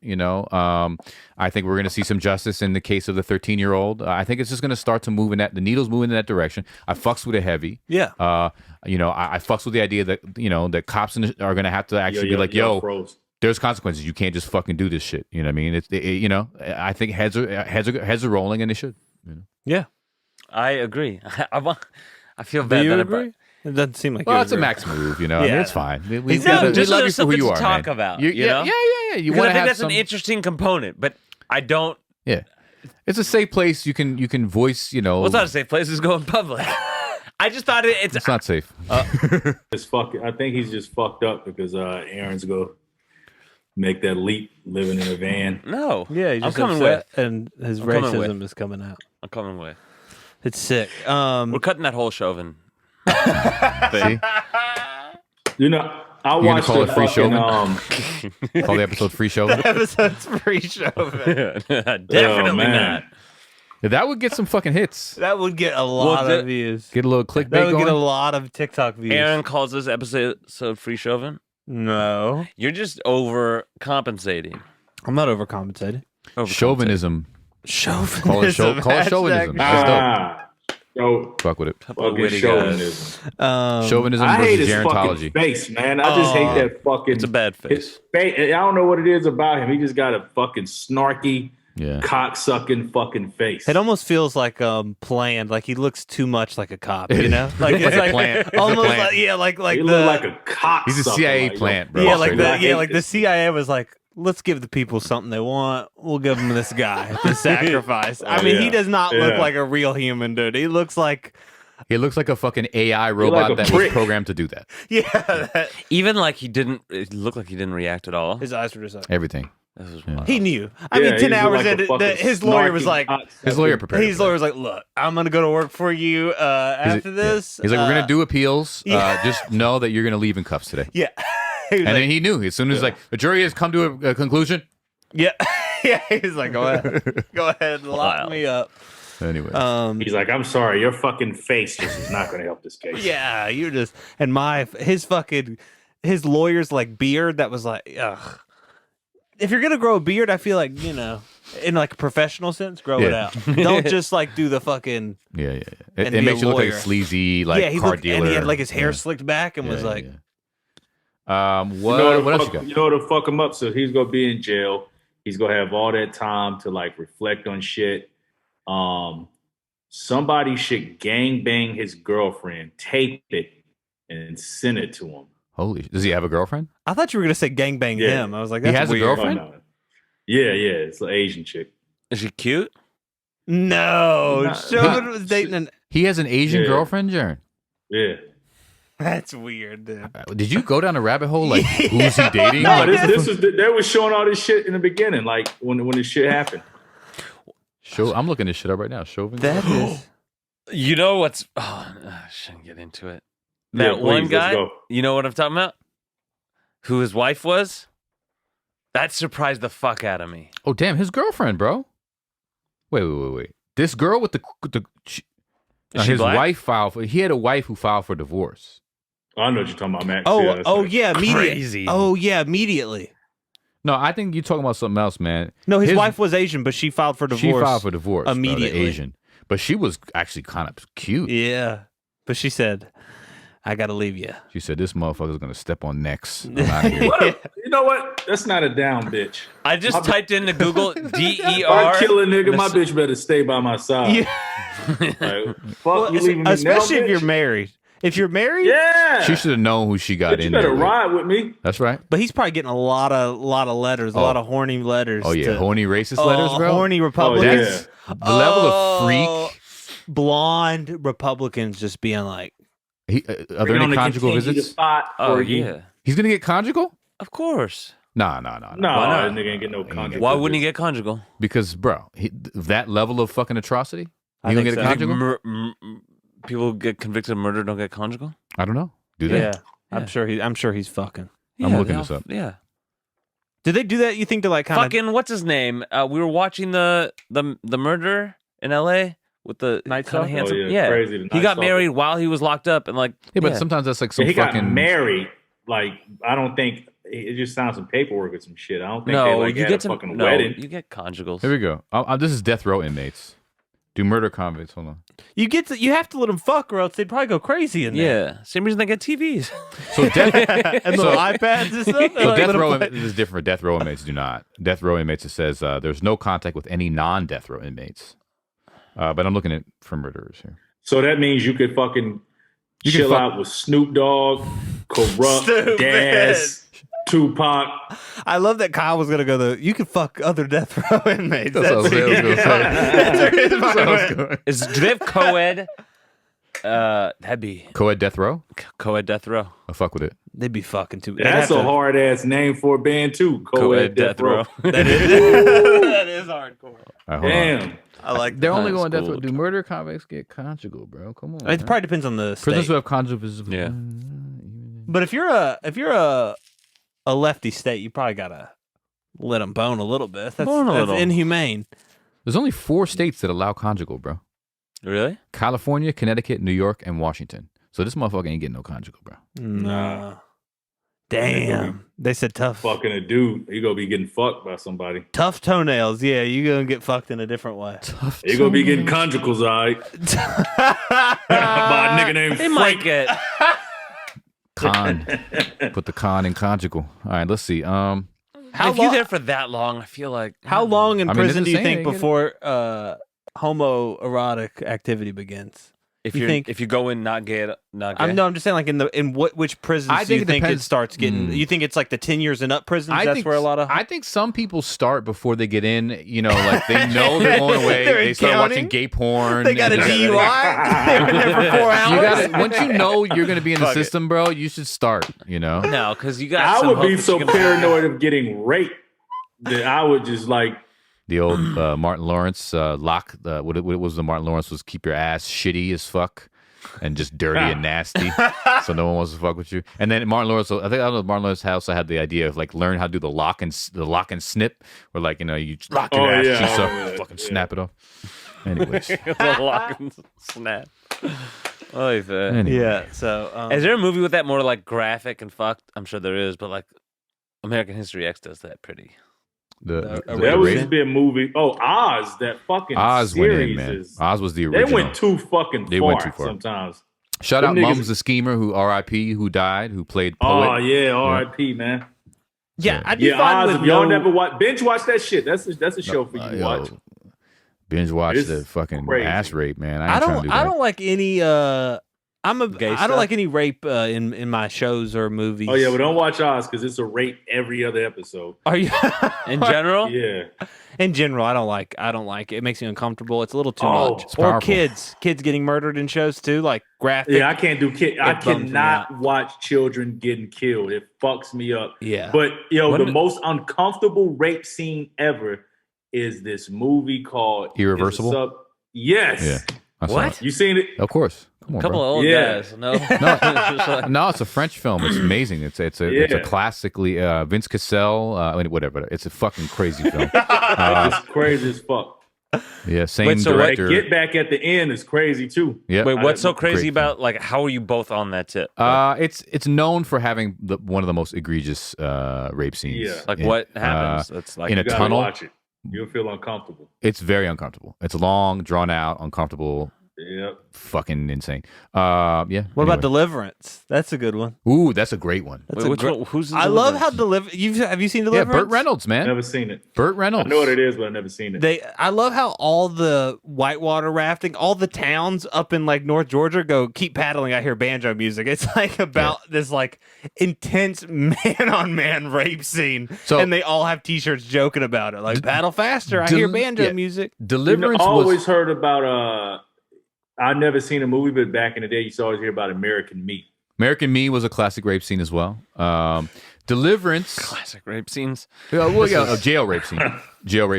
I think we're going to see some justice in the case of the 13-year-old. I think it's just going to start to move the needle's moving in that direction. I fucks with it heavy. Yeah. I fucks with the idea that, that cops are going to have to actually be like, there's consequences. You can't just fucking do this shit. You know what I mean? I think heads are rolling, and they should. Yeah, I agree. I feel Do bad. you that agree? It doesn't seem like. Well, it's a max move. I mean, it's fine. We just love you there's for who something you to are, talk man. about. Yeah. You Because want I to think have that's an interesting component, but I don't. Yeah, it's a safe place. You can voice. Well, it's not a safe place. It's going public. I just thought it's not safe. I think he's just fucked up because Aaron's go make that leap living in a van. No. Yeah, he's I'm just coming upset, with. and his I'm coming racism with. is coming out. I'm coming with. It's sick. We're cutting that whole Chauvin. See? I watched call the it free fucking, Call the episode "Free Show." Episode's free show. Definitely not. That would get some fucking hits. That would get a lot of views. Get a little clickbait That would going. get a lot of TikTok views. Aaron calls this episode "Free Chauvin." No, You're just overcompensating. I'm not overcompensating. Chauvinism. Chauvinism. Call it chauvinism. That's dope. Fuck with it. Fucking chauvinism. Chauvinism I hate versus his gerontology. fucking face, man. I just hate that fucking. It's a bad face. His face. I don't know what it is about him. He just got a fucking snarky, cock-sucking fucking face. It almost feels like planned. Like he looks too much like a cop. You know, like it's like plant. almost Plant. like he the look like a cock. He's a CIA plant, bro. yeah, like Straight up. the CIA was like, let's give the people something they want. We'll give them this guy to sacrifice. I mean, he does not look like a real human, dude. He looks like He looks like a fucking AI robot that was programmed to do that. Even like it looked like he didn't react at all. His eyes were just like Everything. he knew. I mean, 10 hours in, his lawyer was like, his lawyer prepared. His lawyer was like, look, I'm gonna go to work for you after this. He's like, we're gonna do appeals. Just know that you're gonna leave in cuffs today. Yeah. He was And like, then he knew as soon as like the jury has come to a conclusion. yeah, yeah. He's like, go ahead, lock me up. Anyway, He's like, I'm sorry, your fucking face just is not going to help this case. Yeah, you just and his lawyer's like beard that was like, ugh. If you're gonna grow a beard, I feel like in like a professional sense, grow it out. Don't just like do the fucking yeah. and It be makes a you look like a lawyer. sleazy like he car looked, dealer. and he had like his hair slicked back and was like, what else you got? You know what'll fuck him up? So he's gonna be in jail. He's gonna have all that time to like reflect on shit. Somebody should gangbang his girlfriend, tape it, and send it to him. Holy, does he have a girlfriend? I thought you were gonna say gangbang Yeah. him. I was like, He that's has a weird. girlfriend? Oh, no. Yeah, it's an Asian chick. Is she cute? No, Nah, Chauvin nah. was dating an. He has an Asian Yeah. girlfriend, Jarren. Yeah. That's weird, dude. Did you go down a rabbit hole? Like, who's he dating? No, Like, they was showing all this shit in the beginning, like when this shit happened. I'm looking this shit up right now. Chauvin. That is. You know what's? Oh, I shouldn't get into it. Yeah, That please, one let's guy. go. You know what I'm talking about? Who his wife was? That surprised the fuck out of me. Oh damn, his girlfriend, bro. Wait. This girl with the Is she his black? wife filed for. He had a wife who filed for divorce. Oh, I know what you're talking about, Max. Yeah, immediately. Crazy. Oh yeah, immediately. No, I think you're talking about something else, man. No, his wife was Asian, but she filed for divorce. She filed for divorce the immediately. Asian, but she was actually kind of cute. Yeah, but she said, "I gotta leave you." She said, "This motherfucker's gonna step on necks." I'm outta here. You know what? That's not a down bitch. I just typed into Google If DER. I kill a nigga, my bitch better stay by my side. Yeah. Like, fuck you leaving me Especially now, if you're bitch? married. If you're married, Yeah. She should have known who she got Bitch, you in better there with. ride with me. That's right. but he's probably getting a lot of letters, a lot of horny letters. Oh yeah, to- horny racist letters, bro. horny Oh, Republicans. yeah. The level of Oh, freak. blonde Republicans just being like, Are there any conjugal visits? Oh yeah, He's gonna get conjugal? of course. Nah. No, Why not? that nigga ain't get no conjugal. Why wouldn't he get conjugal? Because, bro, that level of fucking atrocity, I you gonna think get a so. conjugal? People get convicted of murder don't get conjugal. I don't know. Do they? yeah, Yeah. I'm sure he's fucking. I'm looking they this all- up. Yeah, Did they do that? You think to like kind of fucking what's his name? We were watching the murder in L.A. with the Night kinda Stalker? handsome. Oh, yeah, crazy, the he Night got Stalker. married while he was locked up, and like Yeah, but sometimes that's like some he got fucking. married. Like, I don't think it just sounds some paperwork or some shit. I don't think no, they like you had get a to fucking no, wedding. you get conjugals. Here we go. This is death row inmates. Do murder convicts. Hold on. you have to let them fuck or else they'd probably go crazy in there. Yeah, same reason they get TVs. So death, and little iPads and stuff. so Like, death let 'em row play. this is different. Death row inmates do not. Death row inmates, it says there's no contact with any non-death row inmates. But I'm looking at for murderers here. So that means you could fucking chill fuck- out with Snoop Dogg, Corrupt, Stupid. Daz, Tupac. I love that Kyle was gonna go. You could fuck other death row inmates. That's what I was gonna say. That's where his mind went. Do they have co-ed? That'd be Co-ed death row. co-ed death row. I fuck with it. They'd be fucking too. That's a hard ass name for a band too. Co-ed death row. That is hardcore. All right, hold on. Damn. I like. They're only That's going death row. cool. Do murder convicts get conjugal, bro? Come on. It man. probably depends on the Prisoners state. who have conjugal visits. Yeah. But if you're a lefty state, you probably gotta let them bone a little bit. That's, Bone a that's little. inhumane. There's only 4 states that allow conjugal, bro. Really? California, Connecticut, New York, and Washington. So this motherfucker ain't getting no conjugal, bro. Nah. Damn. They said tough. Fucking a dude, you gonna be getting fucked by somebody. Tough toenails. Yeah, you gonna get fucked in a different way. Tough. You gonna be getting conjugals, all right? By a nigga named They might Frank. get. Con. Put the con in conjugal. All right, let's see. How if lo- you're there for that long, I feel like How long in I mean, prison do you they're think saying they get- before homoerotic activity begins? if you you think- if you go in not gay, not gay. I'm just saying, like which prisons I do you think it think it depends- starts getting? You think it's like the 10 years and up prisons? That's where a lot of I think some people start before they get in. You know, like they know they're going away. They're They start counting. watching gay porn. they got a and- DUI. They've been there for 4 hours. You got once you know you're going to be in the Fuck it. system, bro. You should start. You know. No, because you got. I some would hope be that so you can- paranoid of getting raped that I would just like, The old Martin Lawrence what was the Martin Lawrence was keep your ass shitty as fuck. and just dirty and nasty, so no one wants to fuck with you. And then Martin Lawrence, I don't know, Martin Lawrence also had the idea of like learn how to do the lock and snip, where like you just lock your ass cheeks up, fucking snap it off. Anyways, The lock and snap. Oh, anyway. Yeah. So, is there a movie with that more like graphic and fucked? I'm sure there is, but like American History X does that pretty. There used to be a movie. Oh, Oz, that fucking Oz went in, series man. is. Oz was the original. They went too fucking far. They went too far. Sometimes. Shout Them out niggas- Mums the Schemer, who R.I.P., who died, who played Poet. Oh yeah, R.I.p. man. yeah, I'd be Yeah, fine Oz. with If y'all no- never binge watch that shit. That's a show for you to watch. Binge watch It's the fucking crazy. ass rape, man. I ain't trying to do that. don't like any. Gay I stuff? don't like any rape in my shows or movies. Oh yeah, but don't watch Oz because it's a rape every other episode. Are you? In general, Yeah. In general, I don't like it. It makes me uncomfortable. It's a little too Oh, much. it's Or powerful. kids getting murdered in shows too, like graphic. Yeah, I can't do kid. I It bums me cannot watch children getting killed. It fucks me up. Yeah. But When the did- most uncomfortable rape scene ever is this movie called Irreversible? Yes. Yeah. I saw What? it. You seen it? Of course. Come on, a couple bro. of old Yeah. guys. No, Just like- No, it's a French film. It's amazing. It's a Yeah. classically Vince Cassel. Whatever. It's a fucking crazy film. It's crazy as fuck. Yeah, same Wait, so what- That director. get back at the end is crazy too. Yeah. Wait, what's so Great crazy film. about like how are you both on that tip? It's known for having one of the most egregious rape scenes. Yeah. Like in- what happens? That's like in a You gotta tunnel. watch it. You'll feel uncomfortable. It's very uncomfortable. It's long, drawn out, uncomfortable, Yep. fucking insane. Yeah. What about anyway. Deliverance? That's a good one. Ooh, that's a great one. That's Wait, a which great- one? Who's I love how have you seen Yeah, Deliverance? Burt Reynolds, man. Never seen it. Burt I Reynolds. know what it is, but I've never seen it. I love how all the whitewater rafting, all the towns up in like North Georgia go keep paddling. I hear banjo music. It's like about this like intense man on man rape scene, So- and they all have T-shirts joking about it. Like paddle faster. I hear banjo yeah. music. Deliverance I always was heard about I've never seen a movie, but back in the day, you used to always hear about American Meat. American Me was a classic rape scene as well. Deliverance, classic rape scenes? a jail rape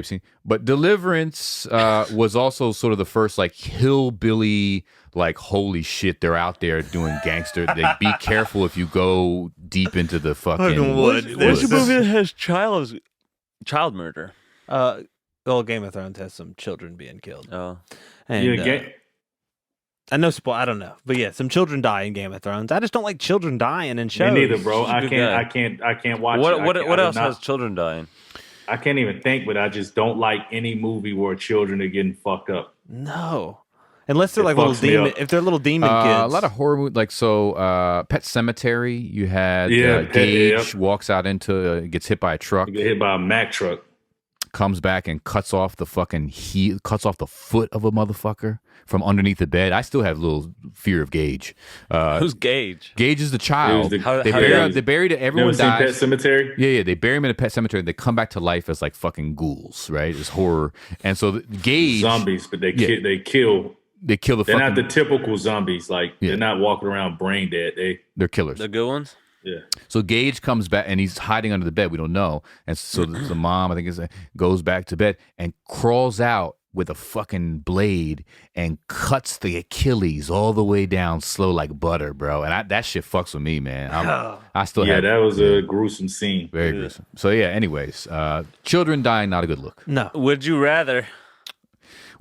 scene. But Deliverance was also sort of the first like hillbilly, like holy shit, they're out there doing gangster. They be careful if you go deep into the fucking wood. What's This the is- movie that has child murder? Game of Thrones has some children being killed. Oh, And, Yeah, I know I don't know, but yeah, some children die in Game of Thrones. I just don't like children dying in shows. me neither, bro. She's a good guy. I can't watch what it. what else has children dying? I can't even think, but I just don't like any movie where children are getting fucked up. No, unless they're It like little fucks me demon. up. If they're little demon kids, a lot of horror movies, like Pet Cemetery. You had Yeah, Gage walks out into gets hit by a truck, You get hit by a Mack truck. comes back and cuts off the fucking cuts off the foot of a motherfucker from underneath the bed. I still have a little fear of Gage. Who's Gage? Gage is the child. It was How- they how bury did him. They buried it. Everyone Never seen Pet dies. Cemetery? Yeah, they bury him in a pet cemetery. They come back to life as like fucking ghouls, right? It's horror. And so Gage, Zombies, but they Yeah. they kill. they kill the They're fucking. not the typical zombies. Like Yeah. they're not walking around brain dead. they're killers. The good ones? Yeah. So Gage comes back and he's hiding under the bed. We don't know. And so the mom, I think, goes back to bed and crawls out with a fucking blade and cuts the Achilles all the way down slow like butter, bro. And that shit fucks with me, man. I still Yeah, have that was a gruesome scene. very gruesome. So yeah. Anyways, children dying, not a good look. no. Would you rather?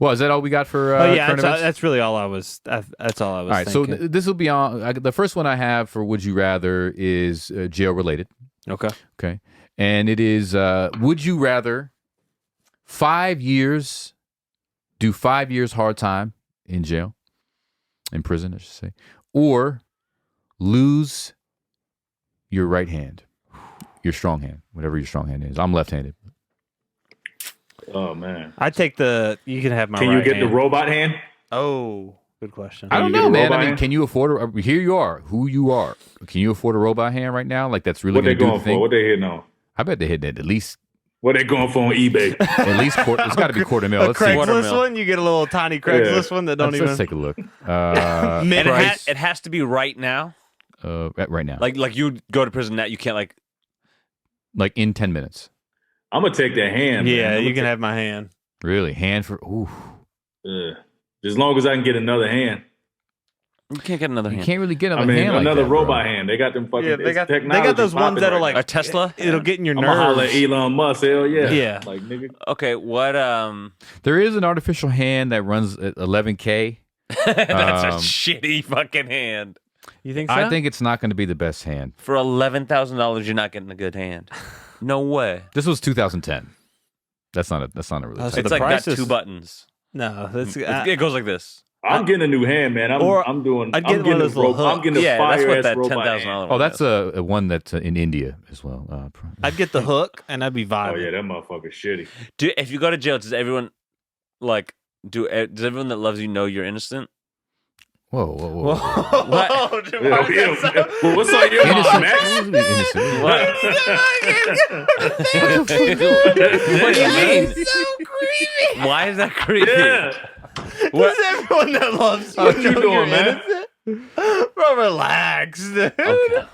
Well, is that all we got for? Oh yeah, current events? that's really all I was. That's all I was. All right, so thinking. this will be on. The first one I have for Would You Rather is jail related. Okay. Okay. And it is would you rather 5 years, do 5 years hard time in jail, in prison, I should say, or lose your right hand, your strong hand, whatever your strong hand is. I'm left handed. Oh man. I take the. You can have my. Can right you get hand. the robot hand? Oh, good question. I don't you get know, a man. robot I mean, hand? can you afford here you are, who you are. Can you afford a robot hand right now? Like that's really What they going to do going the for? thing? What they hitting on? I bet they hit that at least What they going for on eBay? it's got to be quarter mil. A Let's see. Craigslist Watermill. one, you get a little tiny Craigslist one that don't Let's even. take a look. And Price. it has to be right now. Right now, Like you go to prison now, you can't like in 10 minutes. I'm gonna take that hand. Yeah, man. you can have my hand. Really, hand for ooh. As long as I can get another hand. You can't get another You hand. can't really get I another mean, hand like another that, bro. robot hand. They got them fucking. Yeah, they got technology those ones popping that are right like now. A Tesla? It'll get in your I'm gonna holler nerves. at Elon Musk. Hell yeah. Yeah. Like nigga. Okay, what There is an artificial hand that runs at 11K. that's a Um, shitty fucking hand. You think so? I think it's not going to be the best hand. For $11,000, you're not getting a good hand. No way. This was 2010. That's not a really. Oh, so tight- It's the like got price is- 2 buttons. no. That's It goes like this. I'm getting a new hand, man. I'm doing. I'd I'm get one getting of a those little ro- I'm getting a Yeah, fire that's what ass that robot $10,000 hand. one Oh, that's is. a one that's in India as well. I'd get the hook, and I'd be Oh vibing. yeah, that motherfucker's shitty. If you go to jail, does everyone does everyone that loves you know you're innocent? Whoa. What? dude, Yeah, why is yeah. that so- Well, what's on your mind, Innocent. Max? Innocent. What do you mean? so creepy. Why is that creepy? Yeah. What? Does everyone that loves you What you know doing, you're man? innocent? Bro, relax, dude. Okay.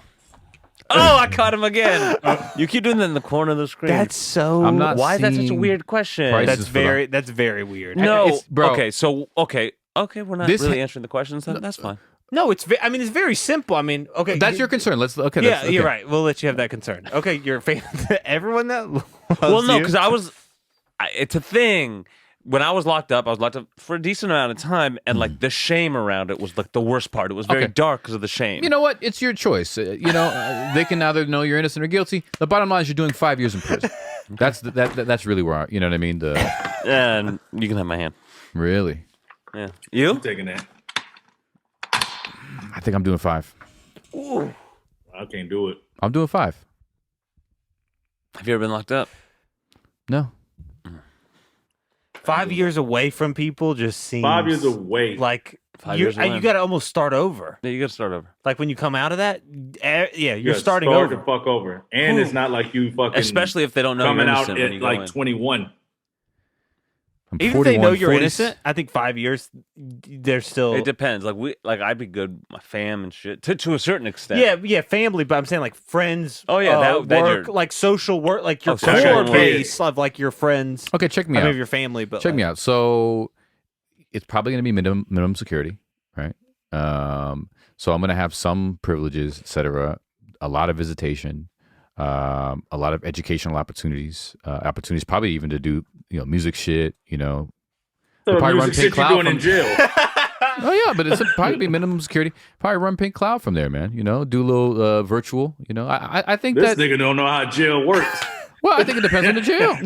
Oh, I caught him again. You keep doing that in the corner of the screen. That's so. I'm not Why is that such a seeing weird question? prices That's for very weird. No, It's- bro. Okay, so okay, we're not This really ha- answering the questions. Then that's fine. No, I mean, it's very simple. I mean, okay, That's your concern. Let's okay. Yeah, that's, okay. you're right. We'll let you have that concern. Okay, you're a fan. Everyone that loves Well, no, you- because it's a thing. When I was locked up for a decent amount of time, and like the shame around it was like the worst part. It was very Okay. dark because of the shame. You know what? It's your choice. They can either know you're innocent or guilty. The bottom line is you're doing 5 years in prison. That's really where you know what I mean. And you can have my hand. Really, Yeah, you? I'm taking that. I think I'm doing 5. I can't do it. I'm doing 5. Have you ever been locked up? No. 5 years away from people just seems 5 years away. like 5 you years away. got to almost start over. Yeah, you got to start over. Like when you come out of that, yeah, you're Yeah, starting start over. the fuck over. And it's not like you fucking Especially if they don't know coming you're out innocent when at you go like in. 21. I'm Even if they know 41, you're 40. innocent, I think 5 years, they're still. It depends. I'd be good, with my fam and shit, to a certain extent. Yeah, family, but I'm saying like friends. Oh, yeah, that work, you're- like social work, like your social core work. base of like your friends. Okay, check me I mean, out. of your family, but Check me out. So it's probably going to be minimum security, right? So I'm going to have some privileges, etc. A lot of visitation, a lot of educational opportunities, probably even to do music shit. So They'll probably run music Pink shit you Cloud doing in from- jail. Oh yeah, but it's probably be minimum security. Probably run Pink Cloud from there, man. Do a little virtual. I think This that. nigga don't know how jail works. Well, I think it depends on the jail.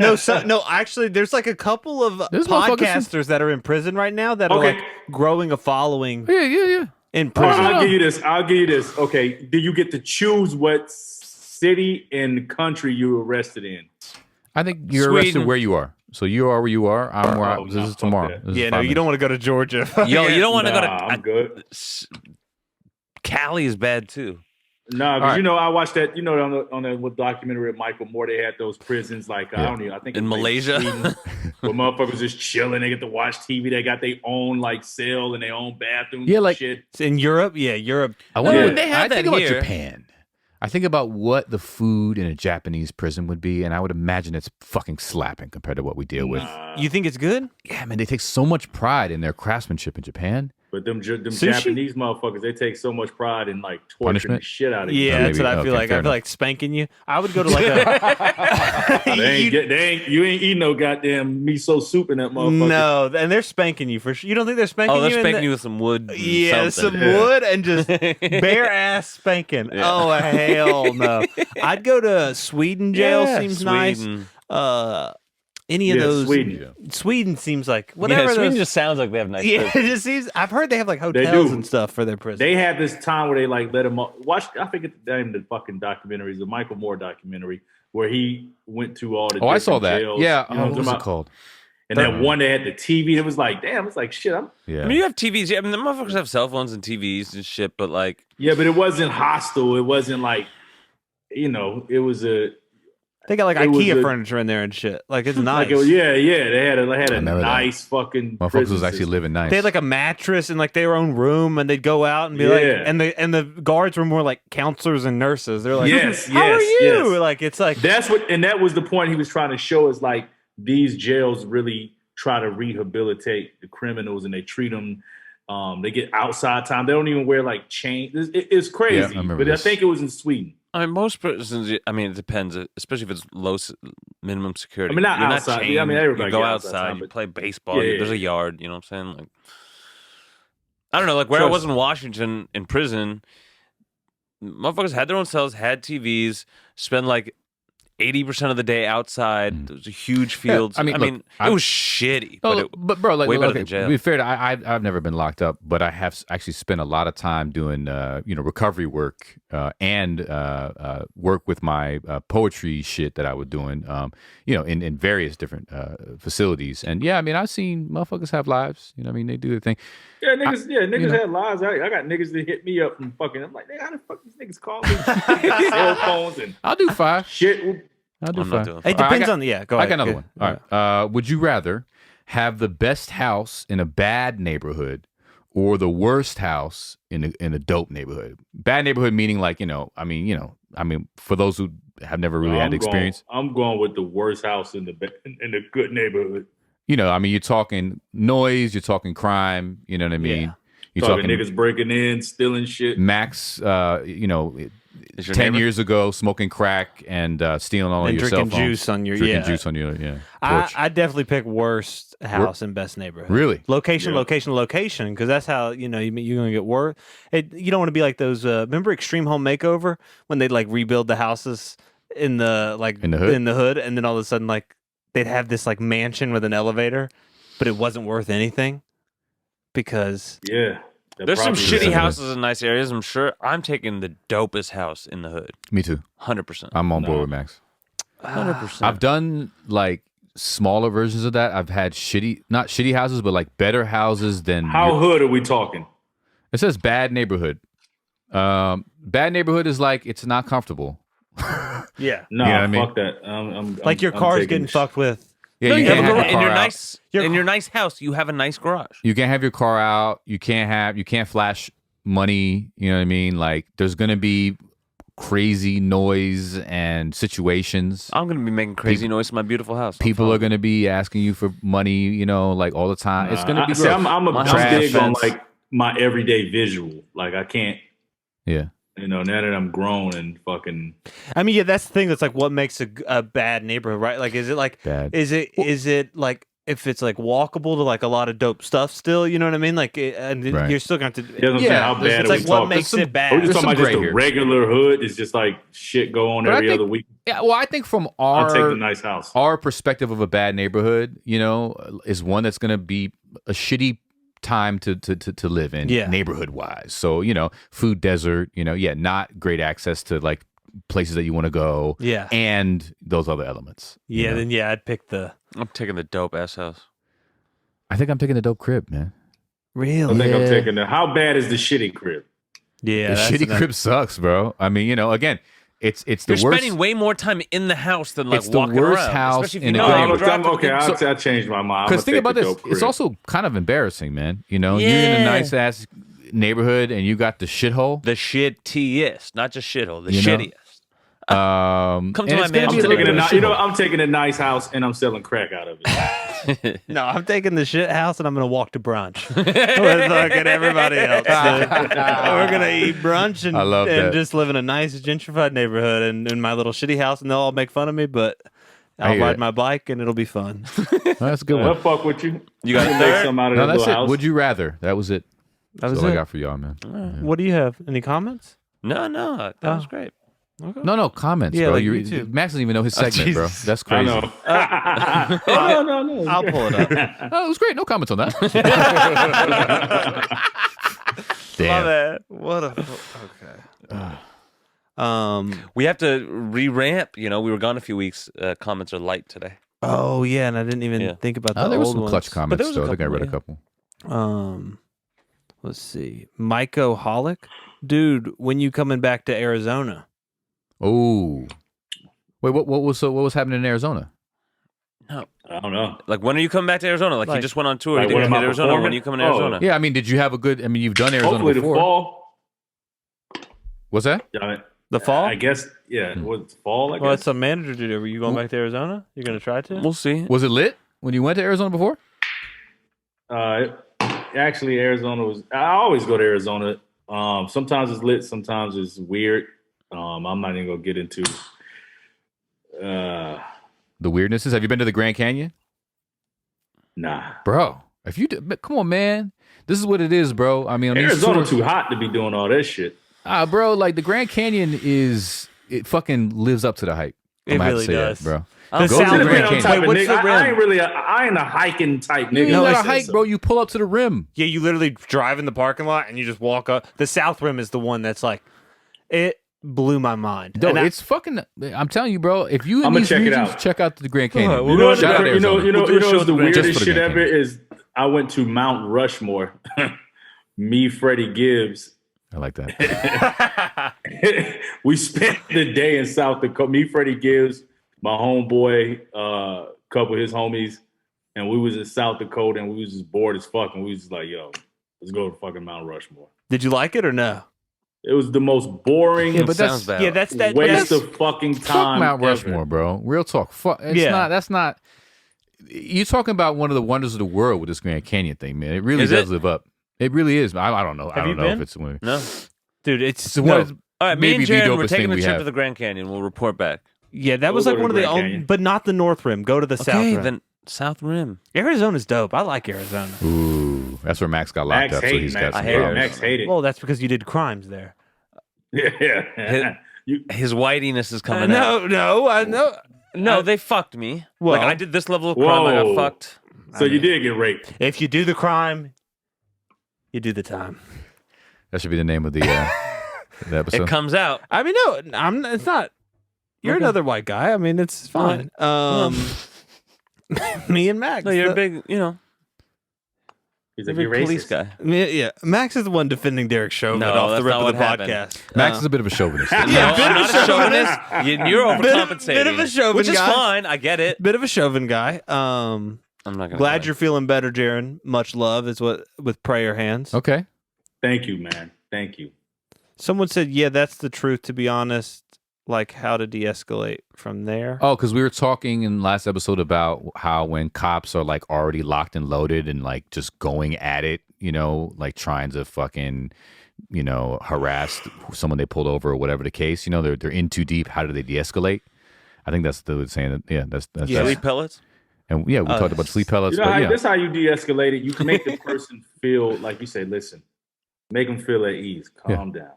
no, actually, there's like a couple of This motherfucker's- podcasters that are in prison right now that are Okay. like growing a following Yeah. in All right, prison. I'll give you this. Okay. Do you get to choose what city and country you arrested in? I think you're arrested Sweden. where you are. So you are where you are. I'm where. Oh, This nah, is fuck tomorrow. that. This is Yeah, no, 5 you minutes. don't want to go to Georgia. Yo, you don't want to go Nah, I'm good. Cali is bad too. No, All because right. I watched that. On the documentary with Michael Moore, they had those prisons like I don't know. I think In it was, like, Malaysia? Sweden, where motherfuckers just chilling. They get to watch TV. They got their own like cell and their own bathroom. Yeah, and like- shit. In Europe, Europe. I wonder. Yeah. They have I think that about here. Japan. I think about what the food in a Japanese prison would be, and I would imagine it's fucking slapping compared to what we deal with. You think it's good? Yeah, man, they take so much pride in their craftsmanship in Japan. But them Sushi? Japanese motherfuckers, they take so much pride in like torturing Punishment? the shit out of you. Yeah, that's maybe. what I feel Okay, like. fair I feel enough. like spanking you. I would go to like a. You ain't eating no goddamn miso soup in that motherfucker. No, and they're spanking you for sure. You don't think they're spanking Oh, they're you? in spanking the- you with some wood. and Yeah, something. some wood and just bare ass spanking. Yeah. Oh hell no! I'd go to Sweden jail. Yeah, Seems Sweden. nice. Any of Yeah, those? Sweden. Sweden seems like whatever. Yeah, Sweden those, just sounds like they have nice. yeah, prisons. it just seems. I've heard they have like hotels do. and stuff for their prison. They had this time where they like let him watch. I forget the name of the fucking documentary. It's a Michael Moore documentary where he went to all the. Oh, I saw different that. jails, Yeah. you know What what was I'm it talking called? about? And that one that had the TV. It was like, damn. It's like shit. Yeah. I mean, you have TVs. Yeah, I mean, the motherfuckers have cell phones and TVs and shit. But like, Yeah, but it wasn't hostile. It wasn't like, it was a. They got like it was IKEA a- furniture in there and shit. Like it's nice. Like it was, yeah. They had a remember that. nice fucking. Motherfuckers prison was actually system. living nice. They had like a mattress and like their own room, and they'd go out and be Yeah. like, and the guards were more like counselors and nurses. They're like, Yes, how are yes, you? yes. Like it's like That was the point he was trying to show is like these jails really try to rehabilitate the criminals and they treat them They get outside time. They don't even wear like chains. It's crazy. Yeah, I remember But this. I think it was in Sweden. I mean, most prisons. I mean, it depends, especially if it's minimum security. I mean, not You're outside. chained. I mean, everybody you go get outside outside. time, You but- play baseball. Yeah, There's yeah. a yard. You know what I'm saying? Like, I don't know. Like where I was in Washington in prison, motherfuckers had their own cells, had TVs, spend like 80% of the day outside. There was a huge field. I mean, look, it was shitty. Oh, but bro, like, way better okay, than jail. to be fair, I've never been locked up, but I have actually spent a lot of time doing recovery work and work with my poetry shit that I was doing, in various different facilities. And yeah, I mean, I've seen motherfuckers have lives. You know, what I mean, they do their thing. Yeah, niggas had lives. I got niggas that hit me up from fucking. I'm like, nigga, how the fuck these niggas call me? Cell phones and I'll do 5. shit. I'll do I'm not 5. doing It depends on the go I ahead. got another one. All right. Would you rather have the best house in a bad neighborhood or the worst house in a dope neighborhood? Bad neighborhood meaning like, I mean, for those who have never really had experience. I'm going with the worst house in the good neighborhood. I mean, you're talking noise, you're talking crime, you know what I mean? Yeah. You're Talking talking niggas breaking in, stealing shit. Max, Is your 10 neighbor? years ago, smoking crack and stealing all of And your cell drinking phones. juice on your Drinking juice on your porch. I definitely pick worst house and best neighborhood. Really? Location, Yeah. location, because that's how you're gonna get worse. You don't want to be like those. Remember Extreme Home Makeover when they'd like rebuild the houses in the hood, and then all of a sudden like they'd have this like mansion with an elevator, but it wasn't worth anything because Yeah. There's some Property. shitty houses in nice areas. I'm sure. I'm taking the dopest house in the hood. Me too. 100%. I'm on board No. with Max. 100%. I've done like smaller versions of that. I've had not shitty houses, but like better houses than. How hood are we talking? It says bad neighborhood. Bad neighborhood is like it's not comfortable. yeah, No, You know what I mean? fuck that. I'm like your I'm car's taking getting sh- fucked with. Yeah, No, you you have can't a have garage your in car your out. in your nice house. You have a nice garage. You can't have your car out. You can't flash money. You know what I mean? Like there's gonna be crazy noise and situations. I'm gonna be making crazy noise in my beautiful house. People are gonna be asking you for money. Like all the time. It's gonna be. See, gross. I'm Trash big on fence. like my everyday visual. Like I can't, Yeah. now that I'm grown and fucking. I mean, yeah, that's the thing. That's like what makes a bad neighborhood, right? Like, is it like Bad. Is it like if it's like walkable to like a lot of dope stuff still? You know what I mean? Like, Right. you're still going to. You know what I'm saying? Yeah, How bad It's are like we what talking? makes it Are we bad. just There's talking some about just gray the here. regular hood? It's just like shit go on But I every think- other week. Yeah. Well, I think from I'll take the our nice house. perspective of a bad neighborhood, is one that's gonna be a shitty time to live in, Yeah. neighborhood wise. So food desert, not great access to like places that you want to go, Yeah. and those other elements. Yeah, then I'd pick the I'm taking the dope ass house. I think I'm taking the dope crib, man. I really. think I'm Yeah. taking the. How bad is the shitty crib? Yeah, The that's shitty enough. crib sucks, bro. I mean, again, it's the You're worst. spending way more time in the house than like It's the walking worst around. house Especially if you in a know good how you neighborhood. drive to the Okay, thing. I changed my mind. Because think about this, Dope it's crib. also kind of embarrassing, man. You're in a Yeah. nice ass neighborhood and you got the shithole. The shittiest, not just shithole. The You know? shittiest. Come to my gonna mansion. be I'm a taking little a bit of ni- shithole. I'm taking a nice house and I'm selling crack out of it. No, I'm taking the shit house and I'm gonna walk to brunch with fucking everybody else. dude. We're gonna eat brunch and, I love and that. just live in a nice gentrified neighborhood and in my little shitty house, and they'll all make fun of me, but I I'll hear ride it. my bike and it'll be fun. That's a good I'll one. fuck with you. You got can a make third? some out of No, that that's little it. house. Would you rather? That was it. That That's was all I it. got for y'all, man. What do you have? Any comments? No, that was Oh. great. Okay. No comments, Yeah, bro. like YouTube. Max doesn't even know his segment, bro. Jesus. That's I crazy. know. Oh, no. I'll pull it up. Oh, it was great. No comments on that. Damn. Love it. What a okay. We have to re-ramp. We were gone a few weeks. Comments are light today. Oh yeah, and I didn't even Yeah. think about the Oh, there was old some ones. clutch comments, there was a though. I think I couple, read a yeah. couple. Let's see. Myco Holic. Dude, when you coming back to Arizona? Oh. Wait, what was happening in Arizona? I don't know. Like, when are you coming back to Arizona? Like, he Like- just went on tour. Like, He when didn't am hit I Arizona. When are performing? you coming to Oh. Arizona? Yeah, I mean, did you have a good? I mean, you've done Arizona Hopefully before. the fall. What's that? Yeah, The fall? I guess. Yeah, Hmm. was fall. I Well, guess. it's a manager dude. Are you going back to Arizona? You're gonna try to? We'll see. Was it lit when you went to Arizona before? actually, Arizona was. I always go to Arizona. Sometimes it's lit, sometimes it's weird. I'm not even gonna get into the weirdnesses. Have you been to the Grand Canyon? Nah, bro. If you come on, man, this is what it is, bro. I mean, Arizona too hot to be doing all that shit. Bro, like the Grand Canyon it fucking lives up to the hype. It really does, that, bro. The Go to the Grand Canyon. What's the rim? I ain't a hiking type nigga. You know, a hike, bro. You pull up to the rim. Yeah, you literally drive in the parking lot and you just walk up. The South Rim is the one that's like, it blew my mind. No, it's fucking. I'm telling you, bro. If you in these check it regions, out. check out the Grand Canyon. You know, the Just weirdest for the shit Grand ever Canyon. is I went to Mount Rushmore. Me, Freddie Gibbs. I like that. We spent the day in South Dakota. Me, Freddie Gibbs, my homeboy, couple of his homies, and we was in South Dakota, and we was just bored as fuck, and we was just like, yo, let's go to fucking Mount Rushmore. Did you like it or no? It was the most boring Yeah, but Sounds bad. Yeah, that's that. waste That's, of fucking Fuck time. Mount ever. Rushmore, bro. Real talk. Fuck. It's Yeah. not. That's not. You're talking about one of the wonders of the world with this Grand Canyon thing, man. It really Is does it? live up. It really is. I don't know. I Have you don't know been? if it's one. No. dude, it's one no, of- All right, me Maybe and the Jarren, we're dopest taking thing a we trip have. to the Grand Canyon. We'll report back. yeah, that was We'll like go one to of the Grand only, Canyon. but not the North Rim. Go to the South Okay, Rim. then South Rim. Arizona's dope. I like Arizona. Ooh, that's where Max got locked Max up. So hate he's got Max. some I hate problems. Max hate it. Well, that's because you did crimes there. Yeah. His whitiness is coming out. I know. No, they fucked me. Well- Like I did this level of crime, I got Whoa. fucked. So you did get raped. If you do the crime, you do the time. That should be the name of the episode. It comes out. I mean, no, it's not. You're Okay. another white guy. I mean, it's fine. Me and Max. No, you're a the- big, He's you're like, a you're big police racist. guy. Yeah, Max is the one defending Derek Chauvin No, off that's the rip not of what the happened. podcast. Max is a bit of a chauvinist. No, Yeah, bit I'm of not a a chauvinist. You're overcompensating. Bit of a Chauvin which is guy. fine. I get it. Bit of a Chauvin guy. I'm not gonna. Glad you're feeling better, Jarren. Much love is what with prayer hands. Okay. Thank you, man. Thank you. Someone said, "Yeah, that's the truth." To be honest, like how to de-escalate from there. Oh, because we were talking in last episode about how when cops are like already locked and loaded and like just going at it, like trying to fucking, harass someone they pulled over or whatever the case, they're in too deep. How do they de-escalate? I think that's the saying that. Yeah, that's Yeah. Sleep pellets. and yeah, we talked about sleep pellets, You know but how, yeah, this is how you de-escalate it. You can make the person feel like you say, listen, make them feel at ease. Calm down.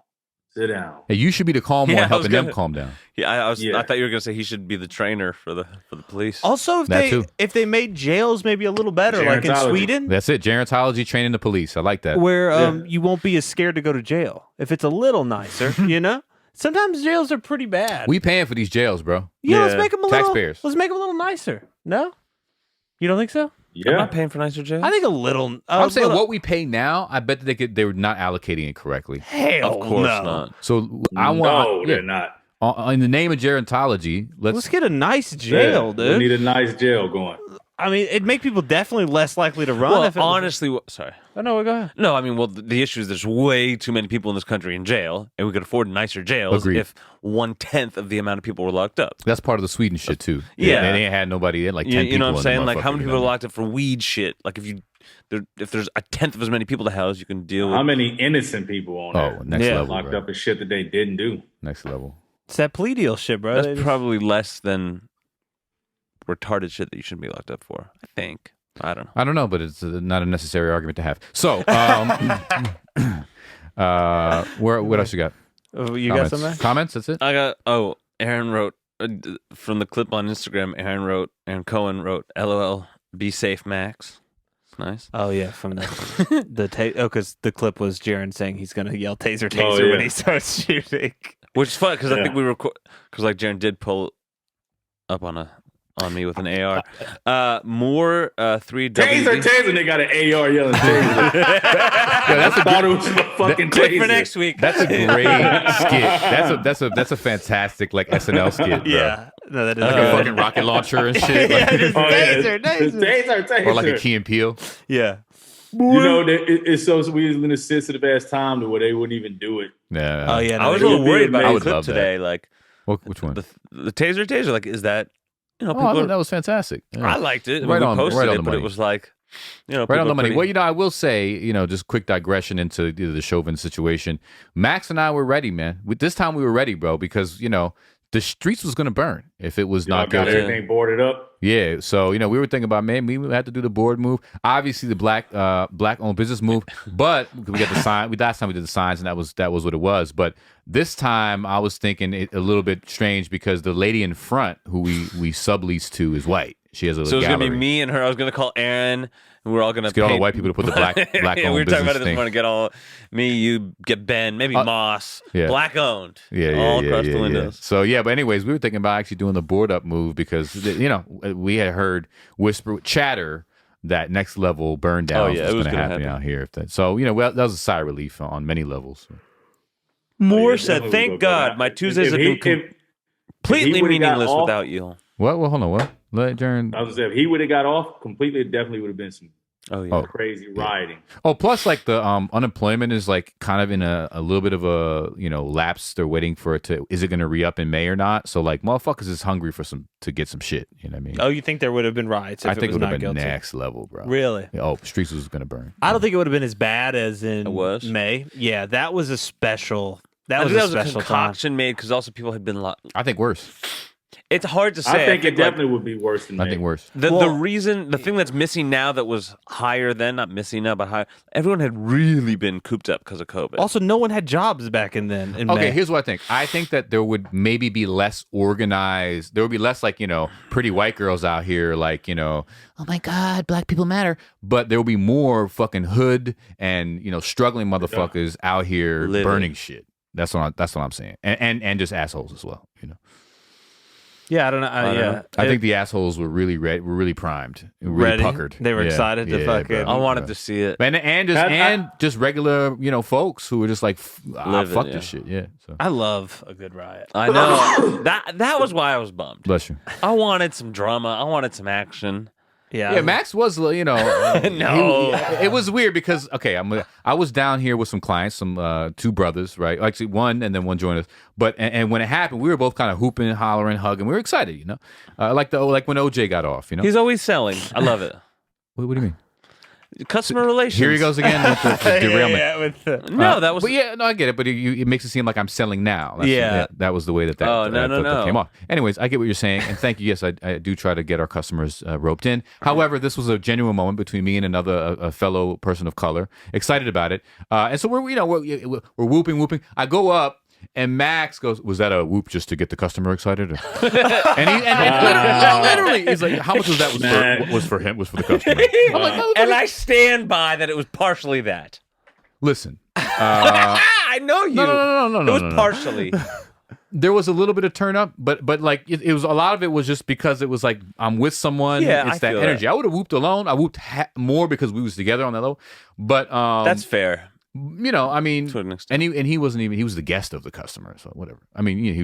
Sit down. hey, you should be the calm Yeah, one I was helping them gonna- calm down. Yeah, I Yeah. thought you were gonna say he should be the trainer for the police. Also, That too. if they made jails maybe a little better, like in Gerontology. Sweden, That's it. Gerontology training the poliece. I like that. where Yeah. you won't be as scared to go to jail if it's a little nicer, Sometimes jails are pretty bad. We paying for these jails, bro. let's Yeah. make them a little. Taxpayers. Let's make them a little nicer. No, you don't think so? I'm Yeah. not paying for nicer jails. I think a little. I'm saying little- what we pay now. I bet that they were not allocating it correctly. Hell of course no. not. So I want No, they're not. in the name of gerontology. Let's get a nice jail, We dude. need a nice jail going. I mean, it'd make people definitely less likely to run. Well, if it was- honestly, sorry. Oh, no, go ahead. No, I mean, well, the issue is there's way too many people in this country in jail, and we could afford nicer jails Agreed. if 1/10 of the amount of people were locked up. That's part of the Sweden shit too. Yeah. they ain't had nobody in like 10 You know what I'm people in saying? the Like, how many motherfucker, people are locked up for weed shit? Like, if there's 1/10 of as many people to house, you can deal with. How many innocent people on there Oh, next Yeah. level, locked bro. up in shit that they didn't do? Next level. It's that plea deal shit, bro. They That's just- probably less than retarded shit that you shouldn't be locked up for. I think. I don't know. I don't know, but it's not a necessary argument to have. So, what else you got? Oh, you got Comments? something? Comments? That's it. Aaron wrote from the clip on Instagram. Aaron Cohen wrote, "LOL, be safe, Max." Nice. Oh yeah, from the because the clip was Jarren saying he's gonna yell taser taser Oh, yeah. when he starts shooting. Which is fun because I Yeah. think we record because like Jarren did pull up on me with an AR. More 3W. Taser, they got an AR yelling taser. that's a I thought it was a fucking Clip for taser. next week. That's a great skit. That's a fantastic like SNL skit, bro. Yeah, no, that is Like a good. fucking rocket launcher and shit. Yeah, like- just Oh, yeah. taser. or like a Key and Peele. Yeah, You know, it's so weird in a sensitive ass time to where they wouldn't even do it. Yeah. oh yeah. I No, was it a little would be worried about I the would clip love that. today. Like Which one? the taser. Like, is that Oh, I people? thought that was fantastic. Yeah. I liked it. Right we on- posted right on it, the but money. it was like You know, Right on people the are money. pretty- Well, I will say, just quick digression into the Chauvin situation. Max and I were ready, man. With this time, we were ready, bro, because the streets was gonna burn if it was Y'all not got guilty. everything boarded up. Yeah, so we were thinking about, man, we had to do the board move. Obviously, the black owned business move, but we got the sign. Last time we did the signs, and that was what it was. But this time, I was thinking it a little bit strange because the lady in front, who we sublease to, is white. She has a So it's gallery. gonna be me and her. I was gonna call Aaron, and we're all gonna Get all the paint- white people to put the black yeah, owned we were talking business about it this thing. morning. Get all me, you, get Ben, maybe Moss, yeah. black owned, Yeah, all across the windows. So but anyways, we were thinking about actually doing the board up move because we had heard chatter that next level burn down was it was going to gonna happen happen. out here. So that was a sigh of relief on many levels. Moore Yeah, said, definitely "Thank will go God, down. my Tuesdays If have he- been if completely would've got meaningless off- without you." What? Well, hold on. What? Let Jarren. I was gonna say, if he would have got off completely, it definitely would have been some Oh yeah. crazy rioting. Oh, plus like the unemployment is like kind of in a little bit of a lapse. They're waiting for it to. Is it going to re up in May or not? So like motherfuckers is hungry to get some shit. You know what I mean? Oh, you think there would have been riots if I think it it was would have not been guilty? next level, bro. Really? Oh, streets was going to burn. I don't think it would have been as bad as in It was? May. Yeah, that was a special. That I was think a that was a special time. concoction made because also people had been. I think worse. It's hard to say. I think it like, definitely would be worse than I May. think worse. the Well- thing that's missing now that was higher then, not missing now, but higher. Everyone had really been cooped up because of COVID. Also, no one had jobs back in then. In Okay, May. here's what I think. I think that there would maybe be less organized. There would be less like, pretty white girls out here like, oh my God, black people matter. But there will be more fucking hood and, struggling motherfuckers out here Living. burning shit. That's what I'm saying. And just assholes as well, Yeah, I don't know. Yeah, I think the assholes were really really primed, really Ready? puckered. They were Yeah, excited to yeah, fucking- bro. I wanted to see it. And just regular, just regular, folks who were just like, Living, fuck yeah. this shit. Yeah. So I love a good riot. I know that was why I was bummed. bless you. I wanted some drama. I wanted some action. Yeah, Yeah, Max was, No. it was weird because I was down here with some clients, some two brothers, right? Actually, one and then one joined us. But and when it happened, we were both kind of hooping, hollering, hugging. We were excited, like when OJ got off, He's always selling. I love it. What do you mean? Customer relations. Here he goes again with the derailment. Yeah, with the- No, that was. But yeah, no, I get it. But it makes it seem like I'm selling now. Yeah. That was the way that Oh, no. that came off. Anyways, I get what you're saying, and thank you. Yes, I do try to get our customers roped in. However, this was a genuine moment between me and another a fellow person of color. Excited about it, and so we're whooping. I go up. And Max goes, "Was that a whoop just to get the customer excited?" and literally, he's like, "How much was that? Was for him? Was for the customer?" I'm like, "No, And I stand by that it was partially that. listen." I know you. No. It was partially. There was a little bit of turn up, but like it was a lot of it was just because it was like I'm with someone. Yeah, it's I that feel energy. that. I would have whooped alone. I whooped more because we was together on that level. But That's fair. I mean, To an extent. and he wasn't even. He was the guest of the customer, so whatever. I mean, he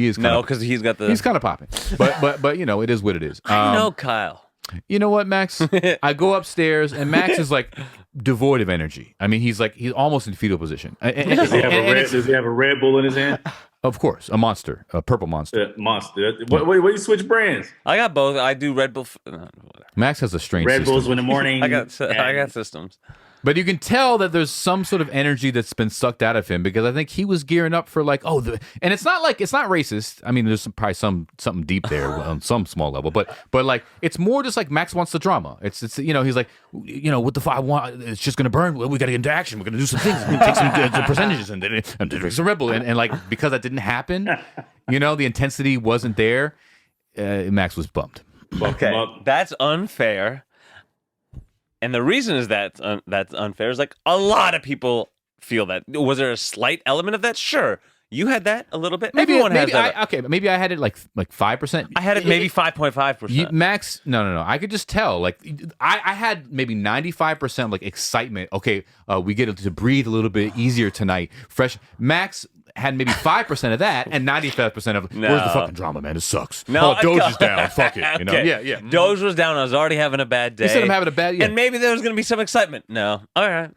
is kind No, of because he's got the. he's kind of popping. But it is what it is. I know Kyle. You know what, Max? I go upstairs and Max is like devoid of energy. I mean, he's almost in fetal position. Does he have a Red Bull in his hand? Of course, a monster, a purple monster. Monster. What you switch brands? I got both. I do Red Bull. Whatever. Max has a strange Red system. Bulls in the morning. I got systems. But you can tell that there's some sort of energy that's been sucked out of him because I think he was gearing up for like, and it's not racist. I mean, there's probably something deep there on some small level, but like it's more just like Max wants the drama. It's he's like, what the fuck I want? It's just gonna burn. Well, we gotta get into action. We're gonna do some things. We're gonna take some percentages and drink some Red Bull. And like because that didn't happen, the intensity wasn't there. Max was bummed. Okay, that's unfair. And the reason is that's unfair is like a lot of people feel that. Was there a slight element of that? Sure. You had that a little bit. Everyone has that. But maybe I had it like 5%. I had it maybe 5.5%. Max, no. I could just tell. Like I had maybe 95% like excitement. Okay, we get to breathe a little bit easier tonight. Fresh. Max had maybe 5% of that and 95% of where's the fucking drama, man? It sucks. No, Doge is down. Fuck it. Okay. Yeah. Doge was down. I was already having a bad day. You said I'm having a bad. Yeah. And maybe there was going to be some excitement. No. All right.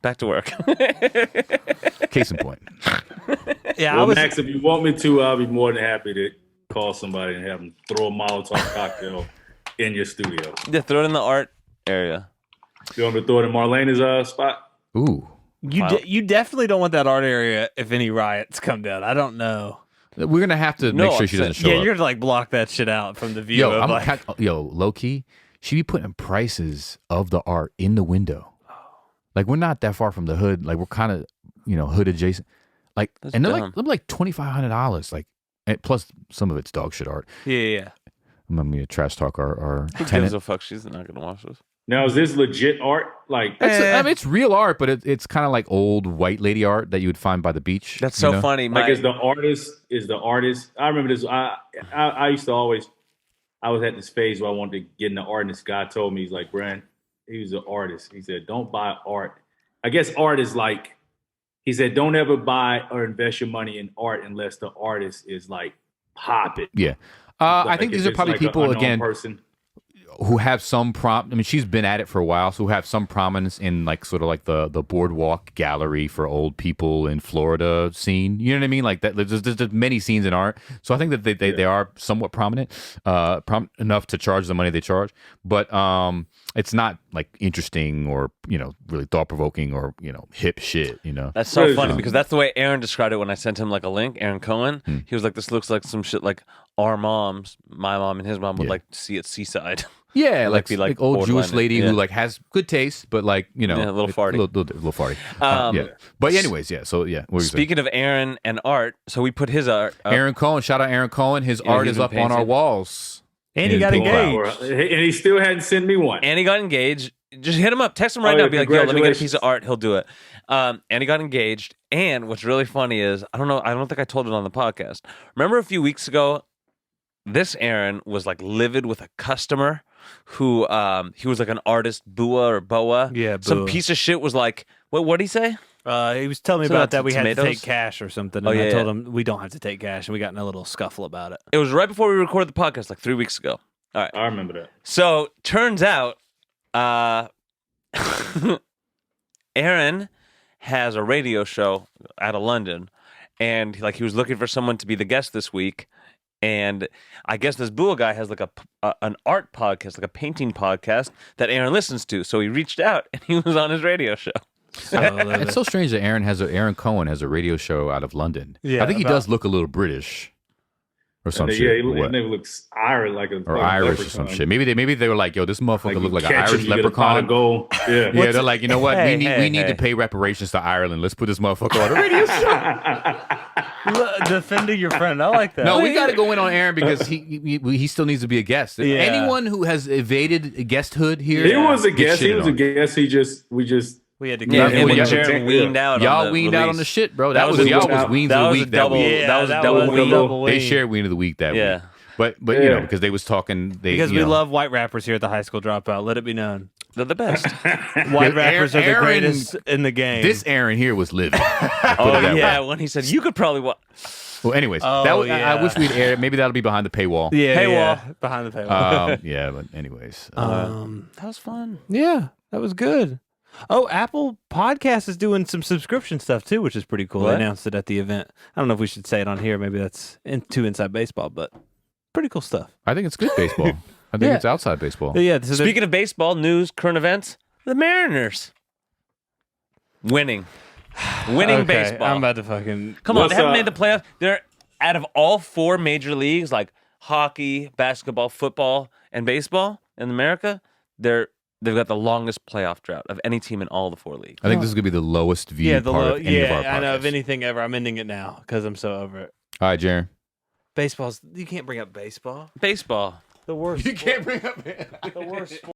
Back to work. Case in point. yeah. Well, I was. Max, if you want me to, I'll be more than happy to call somebody and have them throw a Molotov cocktail in your studio. Yeah, throw it in the art area. You want me to throw it in Marlena's spot? Ooh. You definitely don't want that art area if any riots come down. I don't know. We're gonna have to make sure she doesn't show Yeah, up. you're gonna like block that shit out from the view. Low key, she be putting prices of the art in the window. Like we're not that far from the hood. Like we're kind of hood adjacent. Like and they're like $2,500. Like plus some of it's dog shit art. Yeah. I'm gonna trash talk our Who tenant. gives a fuck? She's not gonna watch this. Now, is this legit art? Like, I mean, it's real art, but it's kind of like old white lady art that you would find by the beach. That's so funny. Like, is the artist? I remember this. I used to always. I was at this phase where I wanted to get into art, and this guy told me, he's like, Brand, he was an artist. He said, don't buy art. I guess art is like, he said, don't ever buy or invest your money in art unless the artist is like pop it. Yeah. I think these are probably people again. Person. Who have some I mean, she's been at it for a while, so who have some prominence in like sort of like the boardwalk gallery for old people in Florida scene. You know what I mean? Like that. There's many scenes in art, so I think that they are somewhat prominent, enough to charge the money they charge. But it's not like interesting or really thought provoking or hip shit. That's so funny because that's the way Aaron described it when I sent him like a link. Aaron Cohen, he was like, "This looks like some shit like our moms, my mom and his mom would like see at Seaside." Yeah, like old Jewish lady who like has good taste, but like a little farty, little farty. Yeah, but anyways, yeah. So yeah. Speaking of Aaron and art, so we put his art. Aaron Cohen, shout out Aaron Cohen. His art is up on our walls, and he got engaged, and he still hadn't sent me one. And he got engaged. Just hit him up, text him right now. Be like, yo, let me get a piece of art. He'll do it. And he got engaged. And what's really funny is I don't think I told it on the podcast. Remember a few weeks ago, this Aaron was like livid with a customer who he was like an artist, Boa. Yeah, some piece of shit was like, what did he say? He was telling me about that we had to tomatoes? take cash or something, and I told him we don't have to take cash, and we got in a little scuffle about it. It was right before we recorded the podcast, like 3 weeks ago. All right, I remember that. So turns out, Aaron has a radio show out of London, and like he was looking for someone to be the guest this week. And I guess this Bua guy has like an art podcast, like a painting podcast that Aaron listens to. So he reached out and he was on his radio show. It's so strange that Aaron Cohen has a radio show out of London. Yeah, I think he does look a little British or some shit. Yeah, he never looks Irish or Irish or some shit. Maybe they were like, yo, this motherfucker look like an Irish leprechaun. Yeah, they're like, you know what? We need to pay reparations to Ireland. Let's put this motherfucker on a radio show. Defending your friend, I like that. No, we got to go in on Aaron because he still needs to be a guest. Yeah. Anyone who has evaded guesthood here, he was a guest. He was a guest. We had to get him. And Jarren weaned out. Y'all weaned out on the shit, bro. That was y'all was weens of the week that week. That was a double wean. They shared ween of the week that week. But because they was talking, because we love white rappers here at the High School Dropout. Let it be known. They're the best. White rappers are the greatest in the game. This Aaron here was living. When he said you could probably Well, anyways, I wish we'd air it. Maybe that'll be behind the paywall. Paywall. Behind the paywall. But anyways, that was fun. Yeah, that was good. Oh, Apple Podcast is doing some subscription stuff too, which is pretty cool. What? They announced it at the event. I don't know if we should say it on here. Maybe that's too inside baseball, but pretty cool stuff. I think it's good baseball. I think it's outside baseball. Yeah. So Speaking of baseball, news, current events, the Mariners winning baseball. I'm about to fucking Come on, they haven't made the playoffs. They're out of all four major leagues, like hockey, basketball, football, and baseball in America. They've got the longest playoff drought of any team in all the four leagues. I think this is gonna be the lowest viewed part of any of our podcasts. I know of anything ever. I'm ending it now because I'm so over it. All right, Jarren. Baseball's. You can't bring up baseball. Baseball. The worst. You can't bring up the worst.